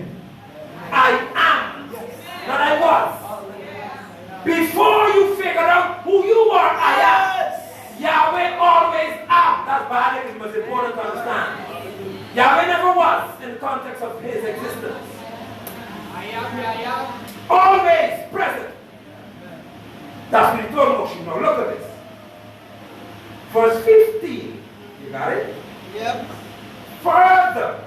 I am, not I was. Before you figured out who you were, I am. Yahweh always am. That's bad. It was important to understand. Yahweh never was in the context of his existence. I am. Always present. That's what he told Moshe. Now look at this. Verse 15. You got it? Yep. Further,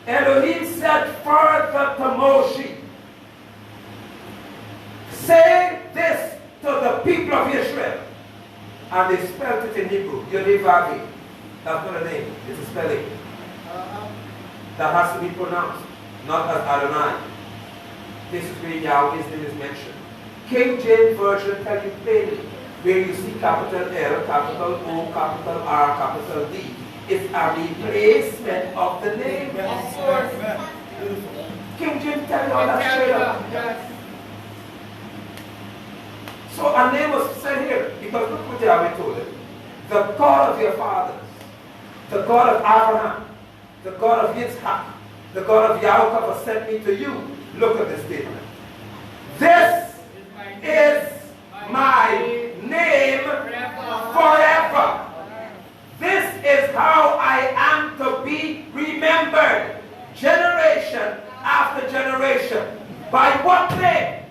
Elohim said further to Moshe, say this to the people of Israel. And they spelled it in Hebrew. Yod-Heh-Vav-Heh. That's not a name. It's a spelling. That has to be pronounced, not as Adonai. This is where Yahweh's name is mentioned. King James Version tells you plainly, where you see capital L, capital O, capital R, capital D. It's a replacement of the name. Of course. King James tells you all that straight up. Yes. So a name was said here, because look what Yahweh told him. The God of your fathers, the God of Abraham, the God of Yitzhak, the God of Yaakov has sent me to you. Look at this statement. This is my name forever. This is how I am to be remembered, generation after generation. By what name?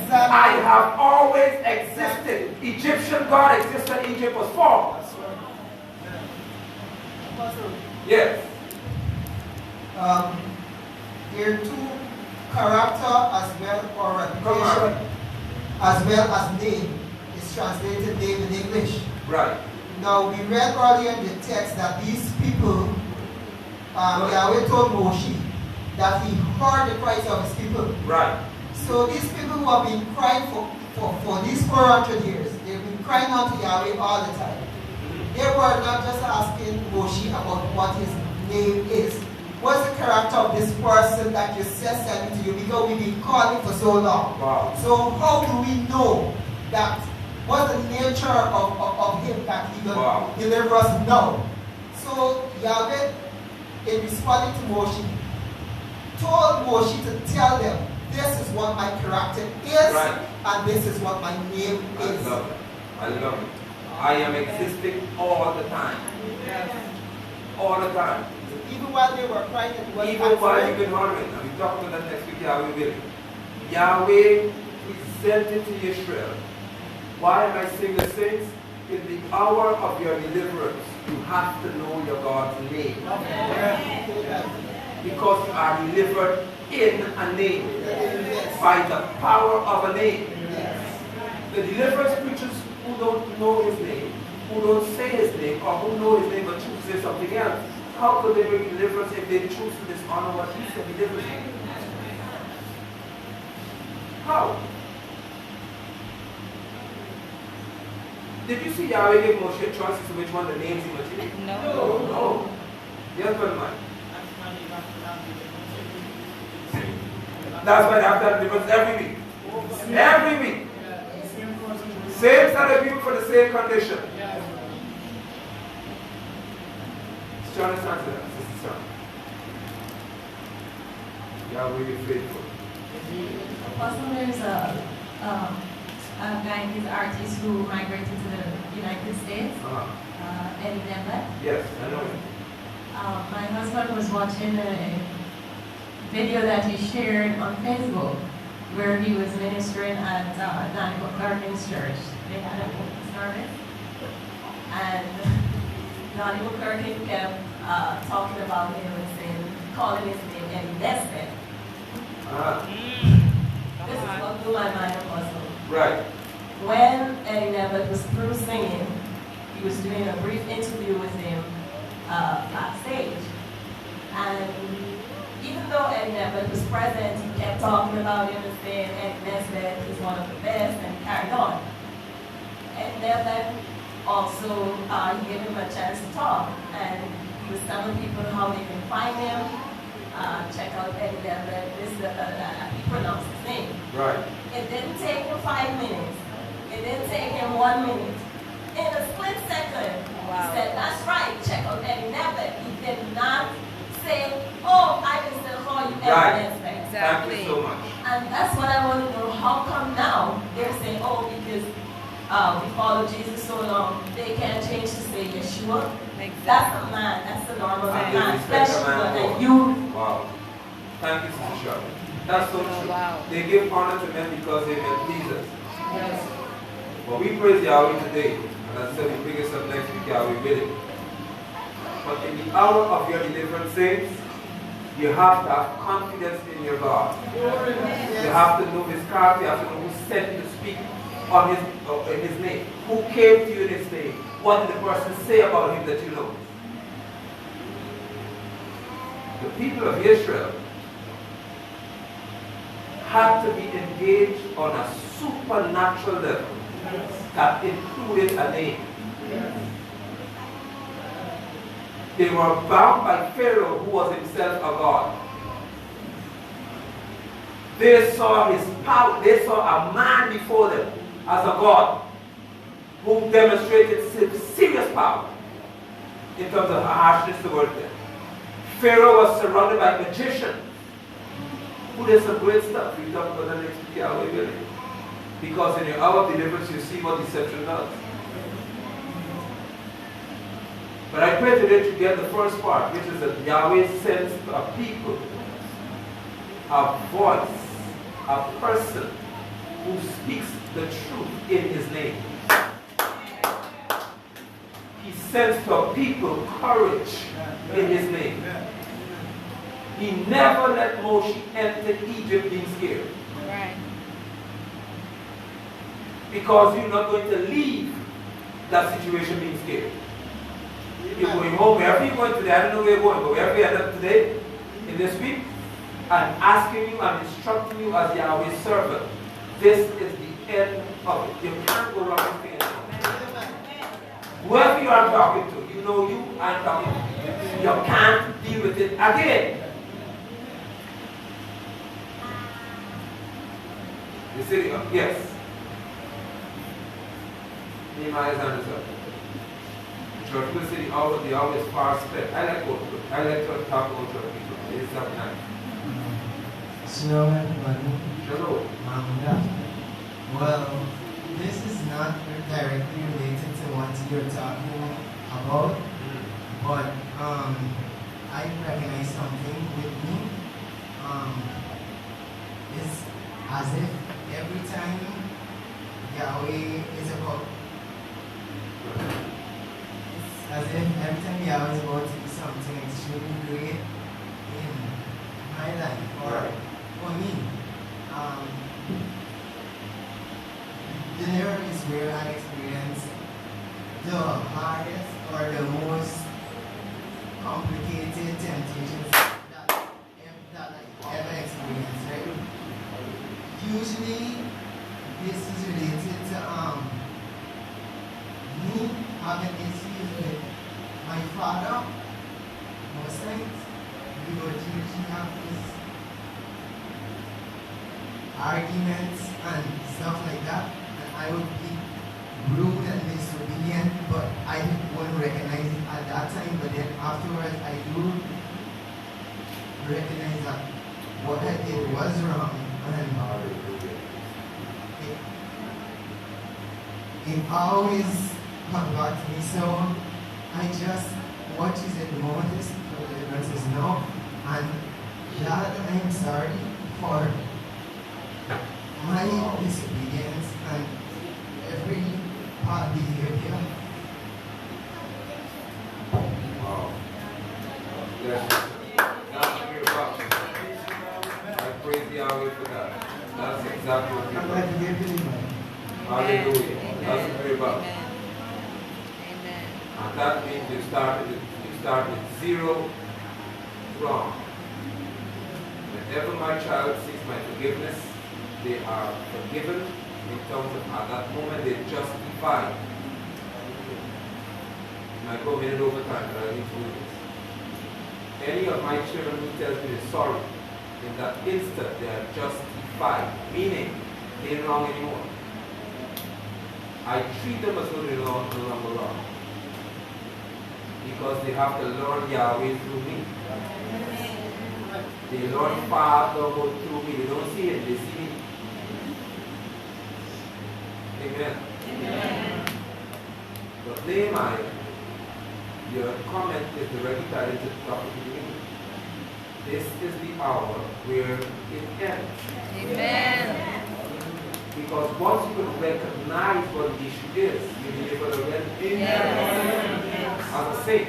Exactly. I have always existed. Egyptian God existed when Egypt was formed. That's right. Apostle, Yes. there are two character as well or Come reputation on. as well as name. It's translated name in English. Right. Now we read earlier in the text that these people, Yahweh told Moshe that he heard the cries of his people. Right. So these people who have been crying for these 400 years, they've been crying out to Yahweh all the time. They were not just asking Moshe about what his name is. What's the character of this person that you said sent me to you? Because we've been calling for so long. Wow. So how do we know that? What's the nature of him that he will deliver us now? So Yahweh, in responding to Moshe, told Moshe to tell them, this is what my character is, right, and this is what my name is. I love it. I love it. I am existing all the time. Yes. All the time. Even while they were crying, even while you've been honoring, and we talk about that next week, Yahweh willing. Yahweh presented to Israel. Why am I saying the saints? In the hour of your deliverance, you have to know your God's name. Because you are delivered in a name. By the power of a name. The deliverance preachers who don't know his name, who don't say his name, or who know his name but choose to say something else, how could they bring deliverance if they choose to dishonor what he said deliverance? How? Did you see Yahweh gave Moshe a choice as to which one the names he would take? No. No. Yes, but man. That's why they have to have deliverance every week. Every week. Same set of people for the same condition. John is answer that, Sister Son. Yahweh be faithful. Also, there's a guy, he's an artist who migrated to the United States, Eddie Never. Yes, I know him. My husband was watching a video that he shared on Facebook where he was ministering at Nanny McClarkin's church. They had an open service. And Nanny McClarkin kept talking about him and saying, calling his name Eddie Nesbitt. This is what blew my mind, Apostle. Right. When Eddie Nevitt was through singing, he was doing a brief interview with him backstage. And even though Eddie Nevitt was present, he kept talking about him and saying Eddie Nesbitt is one of the best and carried on. Eddie Nevitt also, he gave him a chance to talk, and he was telling people how they can find him. Check out Eddie Nevitt, this, that, he pronounced his name. Right. It didn't take him 5 minutes. It didn't take him 1 minute. In a split second, he said, that's right, check out Eddie Nevitt. He did not say, oh, I can still call you Eddie Nevitt. Exactly. Thank you so much. And that's what I want to know. How come now they're saying, oh, because we follow Jesus so long, they can't change to say Yeshua? Exactly. That's a man. That's the normal man. Yeshua And you. Wow. Thank you, Sister Sharp. That's so true. Wow. They give honor to men because they can please us. Yes. But we praise Yahweh today. And as I said, we bring us up next week, Yahweh willing. But in the hour of your deliverance, saints, you have to have confidence in your God. You have to know his character. You have to know who sent you to speak on in his name. Who came to you in his name? What did the person say about him that you know? The people of Israel had to be engaged on a supernatural level that included a name. They were bound by Pharaoh, who was himself a god. They saw his power. They saw a man before them as a god who demonstrated serious power in terms of harshness toward them. Pharaoh was surrounded by magicians who did some great stuff. We talk about that next week, Yahweh willing. Because in your hour of deliverance, you see what deception does. But I pray today to get the first part, which is that Yahweh sends a people, a voice, a person who speaks the truth in his name. He sends to people courage in his name. He never let Moshe enter Egypt being scared. Right. Because you're not going to leave that situation being scared. You're going home, wherever you're going today, I don't know where you're going, but wherever you end up today, in this week, I'm asking you, I'm instructing you as Yahweh's servant. This is the end of it. You can't go wrong with it anymore. Whoever you are talking to, you know you are talking to. You can't deal with it again. The city of, yes. Nehemiah's hand is up. Church will say they always far split. I like to talk about church people. It is not nice. Shalom everybody. Shalom. Well, this is not directly related to what you're talking about, but I recognize something with me. It's as if every time Yahweh is about, it's as if every time Yahweh is about to do something extremely great in my life or for me. There is where I experience the hardest or the most complicated temptations that I ever experienced, right? Usually, this is related to me having issues with my father. Most times, we would usually have these arguments and stuff like that. I would be rude and disobedient, but I wouldn't recognize it at that time. But then afterwards, I do recognize that what I did was wrong, and it always comes back to me. So I just watch it the moment this deliverance is no, and God, I'm sorry for my disobedience and every bad behavior. Wow. Yes. That's what you're about. I praise Yahweh for that. That's exactly what you're about. Hallelujah. That's what you're about. Amen. And that means you start with zero wrong. Whenever my child seeks my forgiveness, they are forgiven in terms of at that moment they're justified. I go a minute over time, but I need to do this. Any of my children who tells me they're sorry, in that instant they are justified, meaning they're not wrong anymore. I treat them as though they're no longer wrong. Because they have to learn Yahweh through me. They learn Fatherhood through me. They don't see it, they see me. Amen. Amen. But Nehemiah, your comment is directly tied into the topic of the beginning. This is the hour where it ends. Amen. Because once you can recognize what the issue is, you'll be able to render as a saint.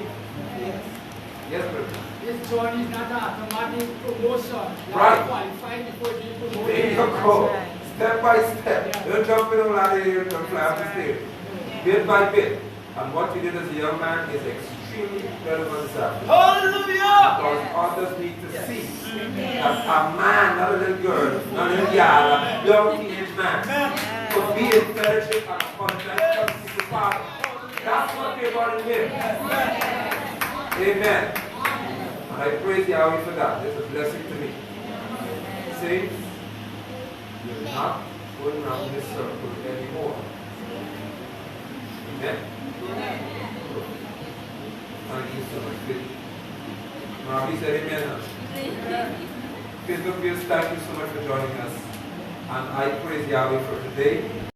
Yes, brother. This journey is not an automatic promotion. You Right. are qualified before you promote. There you go. Step by step. Don't jump in a ladder here and fly up the stairs. Bit by bit. And what you did as a young man is extremely relevant this afternoon. Hallelujah! Because others need to see that a man, not a little girl, not a little girl, a young teenage man, could be in fellowship and contact with the Father. That's what we're going to do. Amen. And I praise Yahweh for that. It's a blessing to me. Saints, you're not going around this circle anymore. Amen. Thank you so much. Rabbi said amen. Facebook viewers, thank you so much for joining us. And I praise Yahweh for today.